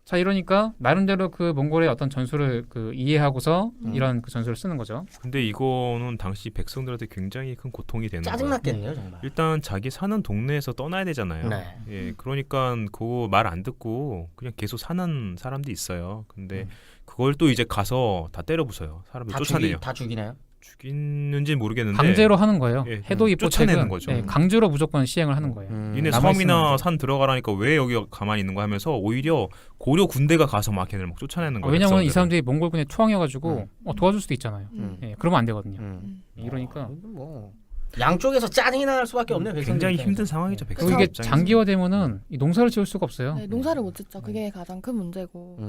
S4: 자, 이러니까 나름대로 그 몽골의 어떤 전술을 그 이해하고서 이런 그 전술을 쓰는 거죠.
S1: 근데 이거는 당시 백성들한테 굉장히 큰 고통이 되는 거예요.
S2: 짜증났겠네요 정말.
S1: 일단 자기 사는 동네에서 떠나야 되잖아요.
S2: 네.
S1: 예, 그러니까 그거 말 안 듣고 그냥 계속 사는 사람도 있어요. 근데 그걸 또 이제 가서 다 때려 부숴요. 사람들 쫓아내요.
S2: 다 죽이나요?
S1: 죽이는지 모르겠는데
S4: 강제로 하는 거예요.
S1: 예,
S4: 해도 입보책은
S1: 쫓아내는 거죠.
S4: 강제로 무조건 시행을 하는 거예요.
S1: 니네
S4: 남아있으면
S1: 섬이나
S4: 안 돼.
S1: 산 들어가라니까 왜 여기 가만히 있는 거 하면서 오히려 고려 군대가 가서 막 걔네를 막 쫓아내는 거예요.
S4: 왜냐면 이
S1: 백성들을.
S4: 사람들이 몽골군에 투항해가지고 도와줄 수도 있잖아요. 예, 그러면 안 되거든요. 이러니까
S2: 뭐 양쪽에서 짜증이 날 수밖에 없네요. 백성들
S1: 굉장히
S2: 입장에서.
S1: 힘든 상황이죠. 백성
S4: 그리고 이게
S1: 입장에서.
S4: 장기화되면은 이 농사를 지을 수가 없어요.
S3: 네, 농사를 못 짓죠. 그게 가장 큰 문제고.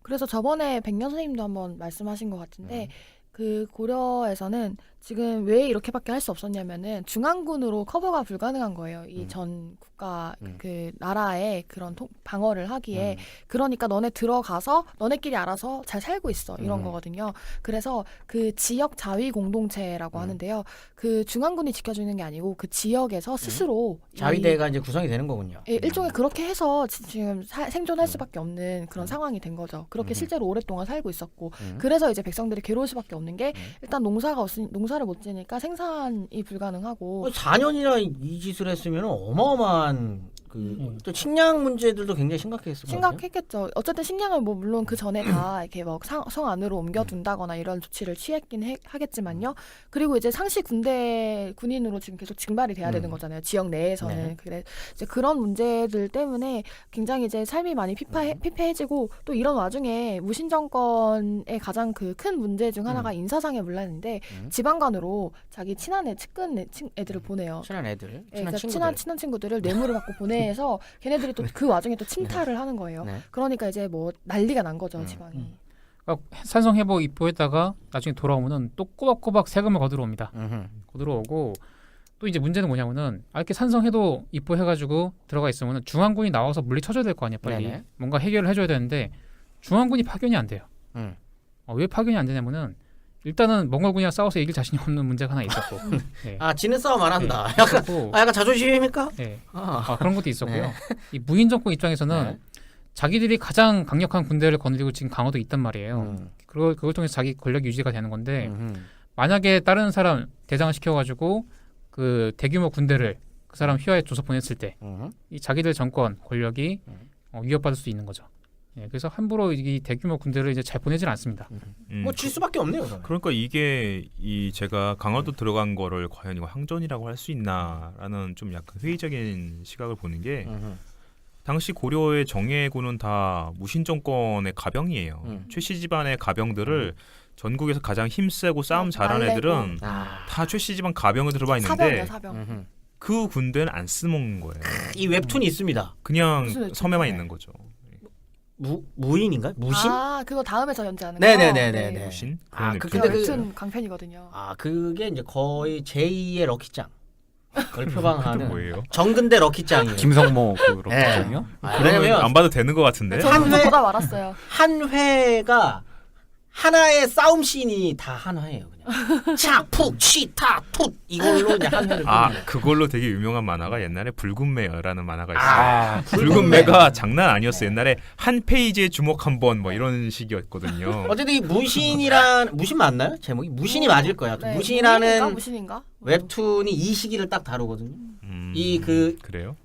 S3: 그래서 저번에 백년 선생님도 한번 말씀하신 것 같은데 그 고려에서는 지금 왜 이렇게밖에 할 수 없었냐면은 중앙군으로 커버가 불가능한 거예요. 이 전 국가 그 나라의 그런 방어를 하기에. 그러니까 너네 들어가서 너네끼리 알아서 잘 살고 있어 이런 거거든요. 그래서 그 지역 자위 공동체라고 하는데요. 그 중앙군이 지켜주는 게 아니고 그 지역에서 스스로
S2: 자위대가 이제 구성이 되는 거군요.
S3: 예, 일종의 그렇게 해서 지금 생존할 수밖에 없는 그런 상황이 된 거죠. 그렇게 실제로 오랫동안 살고 있었고 그래서 이제 백성들이 괴로울 수밖에 없는 게 일단 농사를 못 지니까 생산이 불가능하고
S2: 4년이나 이 짓을 했으면 어마어마한 또 식량 문제들도 굉장히 심각했을 것 같아요.
S3: 심각했겠죠. 어쨌든 식량을 뭐 물론 그 전에 다 이렇게 막 성 안으로 옮겨둔다거나 이런 조치를 취했긴 하겠지만요. 그리고 이제 상시 군인으로 지금 계속 증발이 돼야 되는 거잖아요. 지역 내에서는.
S2: 네.
S3: 그래 이제 그런 문제들 때문에 굉장히 이제 삶이 많이 피폐해지고 또 이런 와중에 무신 정권의 가장 그 큰 문제 중 하나가 인사상의 문란인데 지방관으로 자기 친한 측근 애들을 보내요.
S2: 친한 애들,
S3: 예,
S2: 친한
S3: 그러니까
S2: 친구들.
S3: 친한 친구들을 뇌물을 받고 보내서 걔네들이 또 그 와중에 또 침탈을 하는 거예요.
S2: 네.
S3: 그러니까 이제 뭐 난리가 난 거죠 지방이.
S4: 그러니까 산성 해보 입보했다가 나중에 돌아오면은 또 꼬박꼬박 세금을 거들어 옵니다. 거들어 오고 또 이제 문제는 뭐냐면은 이렇게 산성해도 입보해가지고 들어가 있으면은 중앙군이 나와서 물리쳐줘야 될 거 아니야 빨리.
S2: 네네.
S4: 뭔가 해결을 해줘야 되는데 중앙군이 파견이 안 돼요.
S2: 음.
S4: 왜 파견이 안 되냐면은 일단은 몽골군이랑 싸워서 이길 자신이 없는 문제가 하나 있었고. 네.
S2: 아 지는 싸움 안 한다.
S4: 네.
S2: 약간
S4: 있었고,
S2: 약간 자존심입니까?
S4: 네.
S2: 아.
S4: 그런 것도 있었고요.
S2: 네.
S4: 이 무인 정권 입장에서는
S2: 네.
S4: 자기들이 가장 강력한 군대를 거느리고 지금 강화도 있단 말이에요. 그걸 통해서 자기 권력 유지가 되는 건데 만약에 다른 사람 대장을 시켜가지고 그 대규모 군대를 그 사람 휘하에 줘서 보냈을 때 이 자기들 정권 권력이 위협받을 수 있는 거죠. 예, 그래서 함부로 이 대규모 군대를 이제 잘 보내질 않습니다.
S2: 뭐 질 수밖에 없네요. 저는.
S1: 그러니까 이게 이 제가 강화도 들어간 거를 과연 이거 항전이라고 할 수 있나라는 좀 약간 회의적인 시각을 보는 게 당시 고려의 정예군은 다 무신 정권의 가병이에요. 최씨 집안의 가병들을 전국에서 가장 힘세고 싸움 잘하는
S3: 말레고.
S1: 애들은 다 최씨 집안 가병을 들어가 있는데
S3: 사병이야 사병.
S1: 그 군대는 안 쓰먹는 거예요.
S2: 이 웹툰이 있습니다.
S1: 그냥
S3: 무슨 웹툰이요?
S1: 섬에만
S2: 네.
S1: 있는 거죠.
S2: 무인인가? 무신?
S3: 아 그거 다음에서 연재하는 거.
S2: 네네네네네.
S1: 무신?
S2: 아,
S1: 그런
S2: 그-
S3: 그게
S2: 근데
S3: 웹툰 강편이거든요.
S2: 아 그게 이제 거의 제2의 럭키짱. 걸 표방하는
S1: 뭐예요?
S2: 정근대 럭키짱이에요.
S6: 김성모 그
S2: 네.
S6: 럭키짱이요?
S1: 그러면
S2: 왜냐면
S1: 안 봐도 되는 것 같은데.
S3: 저는
S2: 한 회-
S3: 보다 말았어요.
S2: 한 회가 하나의 싸움 씬이 다 한 회예요. 그냥. 차푹 치타툭 이걸로 이제 한해를
S1: 그걸로 되게 유명한 만화가 옛날에 붉은 매라는 만화가 있어요.
S2: 아,
S1: 붉은 매가 장난 아니었어요. 옛날에 한 페이지에 주먹 한 번 뭐 이런 식이었거든요.
S2: 어쨌든 이 무신이란 무신 맞나요? 제목이 무신이 맞을 거야.
S3: 네,
S2: 무신이라는
S3: 무신인가?
S2: 웹툰이 이 시기를 딱 다루거든요.
S1: 그래요?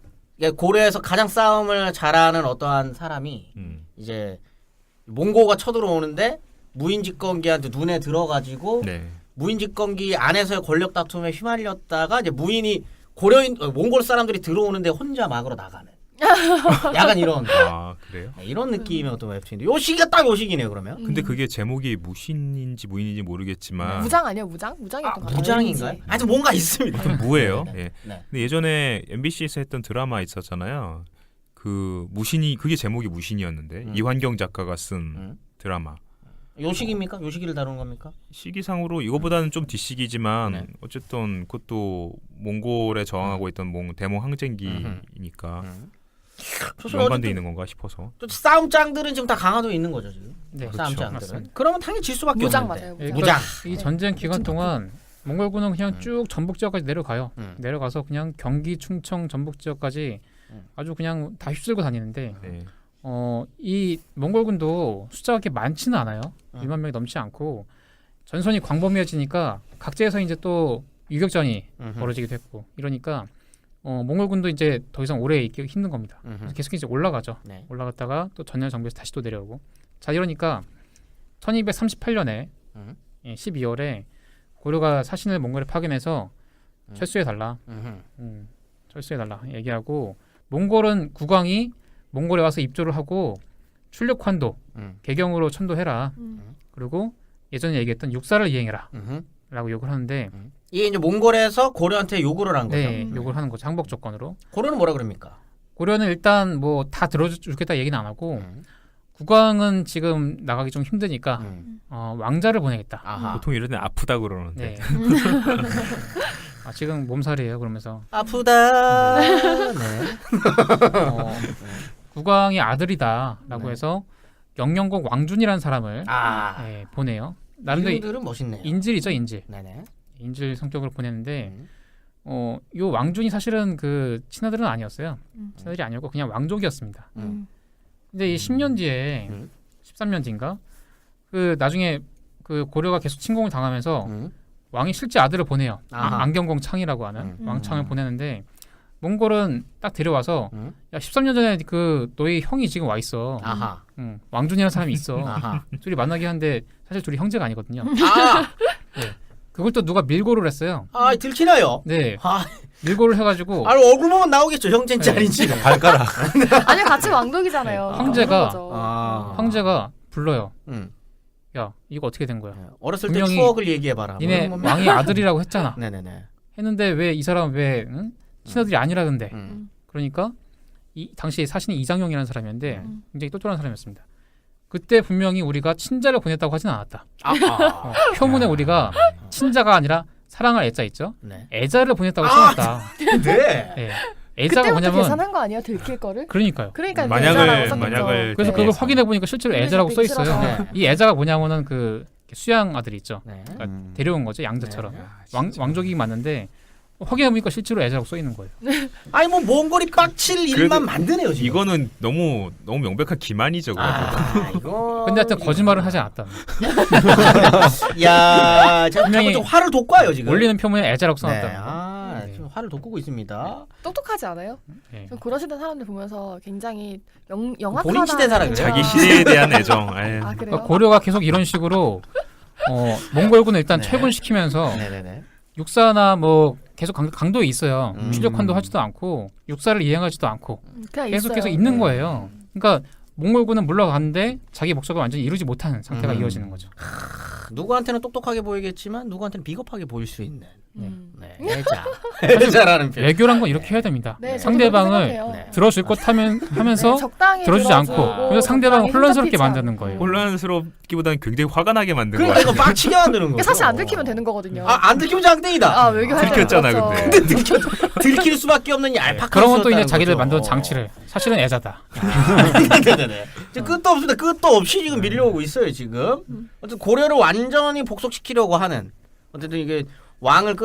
S2: 고려에서 가장 싸움을 잘하는 어떠한 사람이 이제 몽고가 쳐들어오는데 무인집권기한테 눈에 들어가지고
S1: 네.
S2: 무인집권기 안에서의 권력 다툼에 휘말렸다가 이제 무인이 몽골 사람들이 들어오는데 혼자 막으로 나가는 약간 이런
S1: 그래요?
S2: 이런 느낌의 어떤 웹툰인데 요 시기가 딱 요 시기네요 그러면.
S1: 근데 그게 제목이 무신인지 무인인지 모르겠지만
S3: 무장 아니야 무장? 무장이었던 것 같아요.
S2: 무장인가요? 하여튼 뭔가 있습니다.
S1: 하여튼 무예요.
S2: 네, 네,
S1: 예.
S2: 네.
S1: 근데 예전에 MBC에서 했던 드라마 있었잖아요. 그 무신이 그게 제목이 무신이었는데 이환경 작가가 쓴 드라마.
S2: 요 시기입니까? 요 시기를 다루는 겁니까?
S1: 시기상으로 이거보다는 좀 뒷시기지만
S2: 네.
S1: 어쨌든 그것도 몽골에 저항하고 있던 대몽 항쟁기니까 연관돼 있는 건가 싶어서.
S2: 또 싸움짱들은 지금 다 강화도에 있는 거죠 지금.
S4: 네,
S2: 싸움짱들은.
S4: 맞습니다.
S2: 그러면 당연히 질 수밖에
S3: 무장
S2: 없는데.
S3: 맞아요.
S4: 예,
S2: 무장.
S4: 이 전쟁 기간 동안 몽골군은 그냥 쭉 전북 지역까지 내려가요. 내려가서 그냥 경기, 충청, 전북 지역까지 아주 그냥 다 휩쓸고 다니는데
S1: 네.
S4: 이 몽골군도 숫자가 그렇게 많지는 않아요. 1만 명이 넘지 않고 전선이 광범위해지니까 각지에서 이제 또 유격전이 벌어지기도 했고 이러니까 몽골군도 이제 더 이상 오래 있기 힘든 겁니다. 그래서 계속 이제 올라가죠.
S2: 네.
S4: 올라갔다가 또 전열 정비에서 다시 또 내려오고 자 이러니까 1238년에 12월에 고려가 사신을 몽골에 파견해서 철수해달라. 철수해달라 얘기하고 몽골은 국왕이 몽골에 와서 입조를 하고 출력환도 개경으로 천도해라. 그리고 예전에 얘기했던 육사를 이행해라 라고 요구를 하는데
S2: 이게 이제 몽골에서 고려한테 요구를 한 거죠.
S4: 네, 요구를 하는 거죠. 항복 조건으로.
S2: 고려는 뭐라 그럽니까?
S4: 고려는 일단 뭐 다 들어주겠다 얘기는 안 하고 국왕은 지금 나가기 좀 힘드니까 왕자를 보내겠다.
S2: 아하.
S1: 보통 이런 데 아프다 그러는데.
S4: 네. 지금 몸살이에요. 그러면서
S2: 아프다. 네.
S4: 국왕의 아들이다라고
S2: 네.
S4: 해서 영영국 왕준이라는 사람을
S2: 아.
S4: 보내요. 나름대로
S2: 이름들은 멋있네요.
S4: 인질이죠, 인질.
S2: 네네.
S4: 인질 성격으로 보냈는데 요 왕준이 사실은 그 친아들은 아니었어요. 친아들이 아니었고 그냥 왕족이었습니다. 근데 이 10년 뒤에 13년 뒤인가 그 나중에 그 고려가 계속 침공을 당하면서 왕이 실제 아들을 보내요.
S2: 아하.
S4: 안경공 창이라고 하는 왕창을 보내는데 몽골은 딱 데려와서 야 13년 전에 그 너희 형이 지금 와 있어.
S2: 아하.
S4: 왕준이라는 사람이 있어.
S2: 아하.
S4: 둘이 만나게 하는데 사실 둘이 형제가 아니거든요.
S2: 아.
S4: 그걸 또 누가 밀고를 했어요.
S2: 아, 들키나요?
S4: 네,
S2: 아,
S4: 밀고를 해가지고
S2: 아니 얼굴 보면 나오겠죠. 형제인지
S4: 네.
S2: 아닌지.
S5: 발가락.
S3: 아니 같이 왕족이잖아요.
S4: 황제가-
S3: 그런 거죠.
S2: 아.
S4: 황제가 불러요.
S2: 음.
S4: 야 이거 어떻게 된 거야?
S2: 어렸을 때
S4: 분명히
S2: 추억을 얘기해봐라.
S4: 니네
S2: 뭐 이런
S4: 왕이 아들이라고 했잖아.
S2: 네네네.
S4: 했는데 왜 이 사람 왜 친아들이 아니라던데? 그러니까 이 당시 사신이 이장용이라는 사람이었는데 굉장히 똑똑한 사람이었습니다. 그때 분명히 우리가 친자를 보냈다고 하진 않았다. 표문에 우리가 친자가 아니라 사랑할 애자 있죠?
S2: 네.
S4: 애자를 보냈다고 써놨다.
S2: 네.
S4: 네. 애자가
S3: 그때부터
S4: 뭐냐면
S3: 계산한 거 아니에요? 들킬 거를?
S4: 그러니까요.
S3: 그러니까
S1: 만약을
S4: 그래서
S3: 네.
S4: 그걸 확인해 보니까 실제로 애자라고 써 있어요.
S3: 싫어서.
S4: 이 애자가 뭐냐면은 그 수양 아들이 있죠.
S2: 네.
S4: 그러니까 데려온 거죠, 양자처럼.
S2: 네.
S4: 왕족이 맞는데 확인해 보니까 실제로 애자라고 써 있는 거예요.
S2: 아니 뭐 몽골이 빡칠
S1: 그래도
S2: 일만 만드네요 지금.
S1: 이거는 너무 명백한 기만이죠.
S2: 아, 이거.
S4: 근데 하여튼 거짓말은 하지 않았다.
S2: 야, 제가
S4: 분명히
S2: 좀 화를 돋궈요 지금.
S4: 올리는 표문에 애자라고
S2: 네.
S4: 써놨다.
S2: 아,
S4: 네.
S2: 좀 화를 돋구고 있습니다.
S3: 똑똑하지 않아요?
S4: 네.
S3: 저 그러시는 사람들 보면서 굉장히 영악하다.
S2: 본인 시대 사람이래요.
S1: 자기 시대에 대한 애정. 아유.
S3: 아 그래요?
S4: 그러니까 고려가 계속 이런 식으로 몽골군을 일단
S2: 네.
S4: 퇴군시키면서
S2: 네네네.
S4: 육사나 뭐 계속 강도에 있어요.
S2: 음.
S4: 출력환도 하지도 않고 육사를 이행하지도 않고
S3: 그냥
S4: 계속해서
S3: 있어요.
S4: 있는
S3: 네.
S4: 거예요. 그러니까 몽골군은 물러가는데 자기 목적을 완전히 이루지 못하는 상태가 이어지는 거죠.
S2: 누구한테는 똑똑하게 보이겠지만 누구한테는 비겁하게 보일 수 있는.
S3: 음.
S2: 네. 애자라는 표현.
S4: 외교란 건 이렇게 해야 됩니다.
S3: 네, 저도
S4: 상대방을
S3: 그렇게 생각해요.
S2: 네.
S4: 들어줄 것 하면서
S3: 네, 적당히
S4: 들어주지 않고
S3: 들어주고
S4: 그래서 상대방을
S3: 적당히
S4: 혼란스럽게
S3: 흠잡히지
S4: 만드는
S3: 않고.
S4: 거예요.
S1: 혼란스럽기보다는 굉장히 화가 나게 만든
S2: 그러니까
S1: 거야.
S2: 이거 빡치게 만드는 거죠.
S3: 이게 사실 안 들키면 되는 거거든요.
S2: 안 들키면 장땡이다.
S3: 아 외교할 때
S1: 들켰잖아,
S3: 그렇죠.
S1: 근데.
S2: 들킬 수밖에 없는 이 알파카.
S4: 그런 건 또 이제 자기들 만든 장치를 사실은 애자다.
S2: 네네네. 끝도 없습니다. 끝도 없이 지금 밀려오고 있어요 지금. 어쨌든 고려를 완전히 복속시키려고 하는 어쨌든 이게 왕을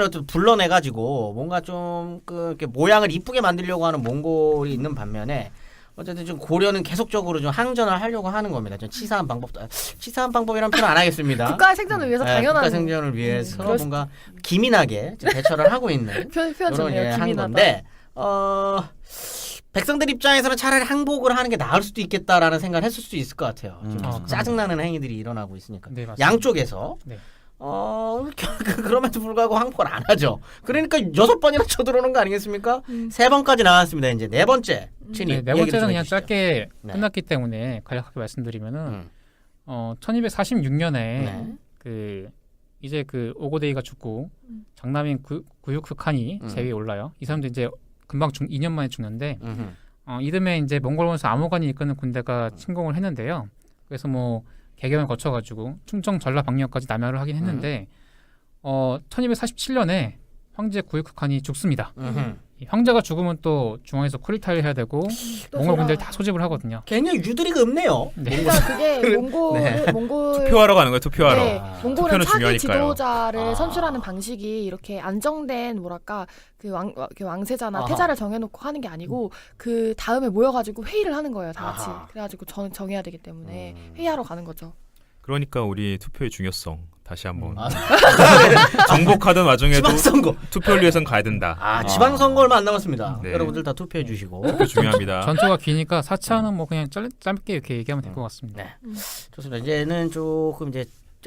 S2: 어떤 불러내가지고 뭔가 좀 이렇게 모양을 이쁘게 만들려고 하는 몽골이 있는 반면에 어쨌든 좀 고려는 계속적으로 좀 항전을 하려고 하는 겁니다. 좀 치사한 방법이라는 표현 안 하겠습니다.
S3: 국가의 생존을 위해서
S2: 네,
S3: 당연한
S2: 국가 생존을 위해서
S3: 그럴 수-
S2: 뭔가 기민하게 좀 대처를 하고 있는
S3: 표현
S2: 그런
S3: 좋네요.
S2: 한
S3: 기민하다.
S2: 건데 백성들 입장에서는 차라리 항복을 하는 게 나을 수도 있겠다라는 생각을 했을 수도 있을 것 같아요. 지금
S4: 아,
S2: 짜증나는 행위들이 일어나고 있으니까
S4: 네, 맞습니다.
S2: 양쪽에서
S4: 네.
S2: 그럼에도 불구하고 항복을 안 하죠. 그러니까 6번이나 쳐들어오는 거 아니겠습니까? 3번까지 나왔습니다. 이제 4번째 친입.
S4: 네, 네
S2: 얘기를
S4: 번째는
S2: 좀
S4: 그냥
S2: 해주시죠.
S4: 짧게
S2: 네.
S4: 끝났기 때문에 간략하게 말씀드리면은
S2: 음.
S4: 1246년에
S2: 네.
S4: 그 이제 그 오고데이가 죽고 장남인 구유크 칸이
S2: 음.
S4: 제위에 올라요. 이 사람도 이제 금방 2년 만에 죽는데
S2: 음흠.
S4: 이듬해 이제 몽골 원수 아모간이 이끄는 군대가 침공을 했는데요. 그래서 뭐 개경을 거쳐가지고 충청 전라 방역까지 남하를 하긴 했는데 1247년에 황제 구유크 칸이 죽습니다.
S2: 음흠.
S4: 이 황제가 죽으면 또 중앙에서 쿠리타를 해야 되고
S3: 또
S4: 몽골
S3: 제가-
S4: 군대를 다 소집을 하거든요.
S2: 굉장히 유두리가 없네요.
S4: 네.
S3: 그러니까 그게 몽골
S2: 네.
S3: 몽골
S1: 가는 거예요. 투표하러.
S3: 네,
S2: 아,
S3: 몽골은
S1: 투표는
S3: 차기
S1: 중요하니까요.
S3: 지도자를
S2: 아.
S3: 선출하는 방식이 이렇게 안정된 뭐랄까 그 왕세자나
S2: 아하.
S3: 태자를 정해놓고 하는 게 아니고 그 다음에 모여가지고 회의를 하는 거예요, 다 같이.
S2: 아하.
S3: 그래가지고 정해야 되기 때문에
S2: 음.
S3: 회의하러 가는 거죠.
S1: 그러니까 우리 투표의 중요성 다시 한번
S2: 아.
S1: 정복하던 와중에도
S2: 지방선거.
S1: 투표를 위해서는 가야 된다.
S2: 지방선거 얼마 안 남았습니다.
S1: 네.
S2: 여러분들 다 투표해 주시고.
S1: 투표 중요합니다.
S4: 전투가 기니까 사차는 뭐 그냥 짧게 이렇게 얘기하면 될 것 같습니다.
S2: 네. 좋습니다. 이제는 조금 이제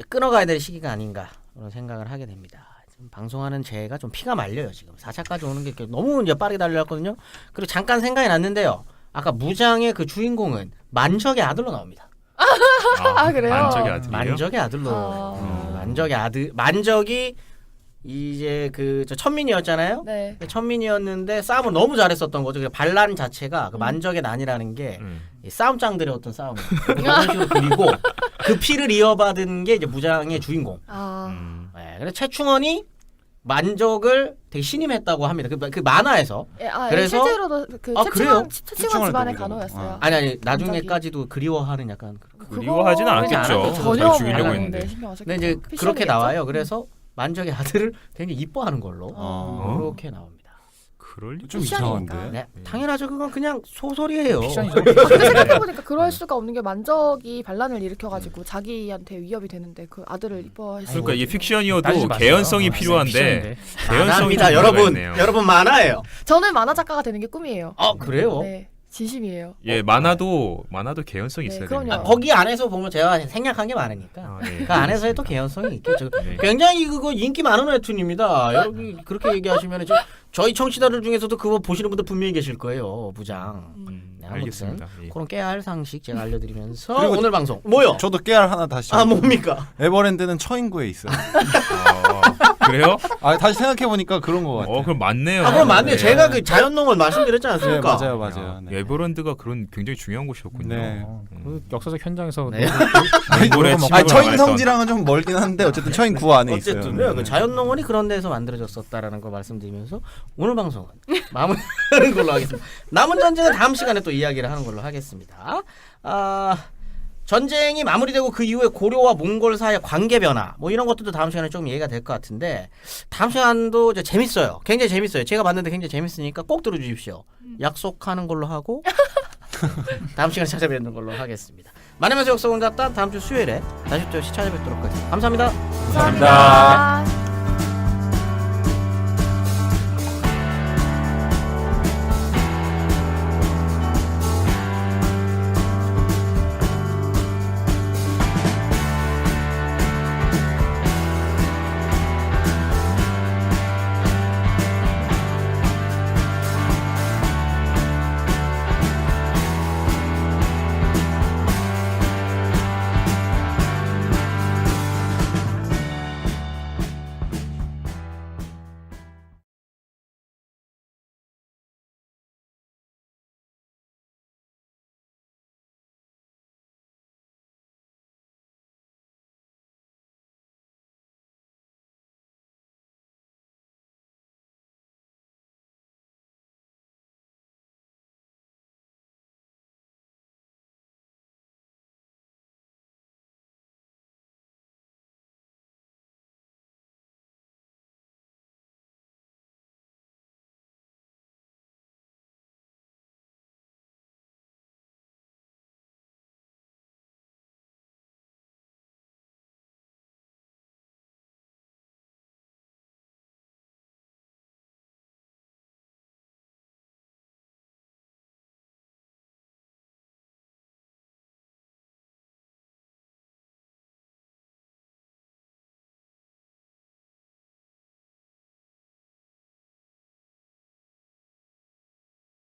S2: 끊어가야 될 시기가 아닌가 그런 생각을 하게 됩니다. 지금 방송하는 제가 좀 피가 말려요. 지금 4차까지 오는 게 이렇게 너무 이제 빠르게 달려왔거든요. 그리고 잠깐 생각이 났는데요. 아까 무장의 그 주인공은 만적의 아들로 나옵니다.
S3: 아, 그래요?
S1: 만적의 아들이에요?
S2: 만적의 아들로. 만적이 이제 저 천민이었잖아요.
S3: 네.
S2: 천민이었는데 싸움을 너무 잘했었던 거죠. 그 반란 자체가 그 만적의 난이라는 게 이 싸움장들의 어떤 싸움 그런 식으로 그리고 그 피를 이어받은 게 이제 무장의 주인공.
S3: 아,
S2: 네, 그래서 최충원이 만적을 되게 신임했다고 합니다. 그 만화에서 그래서-
S3: 실제로도 그
S2: 아, 그래요?
S3: 최충원
S6: 최충원을
S3: 집안의
S6: 또
S3: 간호였어요.
S2: 아니 나중에까지도 그리워하는 약간
S1: 그리워하지는
S2: 그러지
S1: 않았겠죠.
S2: 않았죠.
S3: 전혀
S1: 잘 죽이려고
S3: 몰랐는데
S1: 했는데.
S3: 신경 안
S2: 근데 이제
S3: 썼겠죠.
S2: 그렇게
S3: 피셜이겠죠?
S2: 나와요. 그래서 만적의 아들을 굉장히 이뻐하는 걸로
S6: 어.
S2: 그렇게 나옵니다.
S1: 그럴 리
S6: 좀
S3: 피션이니까.
S6: 이상한데.
S2: 네, 당연하죠. 그건 그냥 소설이에요.
S4: 피션이죠.
S3: 근데 생각해보니까 그럴 수가 없는 게 만적이 반란을 일으켜가지고 자기한테 위협이 되는데 그 아들을 이뻐했어요.
S1: 그러니까 이게
S4: 따지지
S1: 픽션이어도
S4: 마세요.
S1: 개연성이
S4: 아,
S1: 필요한데
S4: 픽션인데.
S1: 개연성이
S2: 만화입니다,
S1: 좀
S2: 여러분.
S1: 들어가 있네요.
S2: 여러분 만화예요.
S3: 저는 만화 작가가 되는 게 꿈이에요.
S2: 그래요?
S3: 네, 진심이에요.
S1: 예, 만화도 개연성이
S3: 네,
S1: 있어야
S3: 그럼요.
S1: 됩니다.
S2: 거기 안에서 보면 제가 생략한 게 많으니까
S1: 아, 예,
S2: 그 안에서의 또
S1: 그렇습니다.
S2: 개연성이 있겠죠.
S1: 네.
S2: 굉장히 그거 인기 많은 웹툰입니다. 여러분 그렇게 얘기하시면 저희 청취자들 중에서도 그거 보시는 분들 분명히 계실 거예요. 부장. 네, 아무튼
S1: 알겠습니다. 예.
S2: 그런 깨알 상식 제가 알려드리면서
S6: 그리고
S2: 오늘 방송 뭐요?
S6: 저도 깨알 하나 다시.
S2: 뭡니까?
S6: 에버랜드는 처인구에 있어요.
S1: 그래요?
S6: 다시 생각해 보니까 그런 것 같아요.
S1: 그럼 맞네요.
S2: 그럼 맞네요.
S1: 네.
S2: 제가 그 자연농을 말씀드렸지
S6: 네,
S2: 않습니까?
S6: 맞아요. 네.
S1: 에버랜드가 그런 굉장히 중요한 곳이었군요.
S6: 네.
S4: 그 역사적 현장에서
S2: 네.
S1: 몽골의
S4: 뭐-
S1: 침입을
S6: 처인
S1: 당했던.
S6: 성지랑은 좀 멀긴 한데 어쨌든 처인구 안에 있어요.
S2: 어쨌든
S6: 네.
S2: 그 자연농원이 그런 데서 만들어졌었다라는 걸 말씀드리면서 오늘 방송은 마무리하는 걸로 하겠습니다. 남은 전쟁은 다음 시간에 또 이야기를 하는 걸로 하겠습니다. 전쟁이 마무리되고 그 이후에 고려와 몽골 사이의 관계 변화 뭐 이런 것들도 다음 시간에 좀 얘기가 될 것 같은데 다음 시간도 이제 재밌어요. 굉장히 재밌어요. 제가 봤는데 굉장히 재밌으니까 꼭 들어주십시오. 약속하는 걸로 하고 다음 시간에 찾아뵙는 걸로 하겠습니다. 만화면서 역사공잡단 다음 주 수요일에 다시 또 찾아뵙도록 하겠습니다. 감사합니다.
S3: 감사합니다.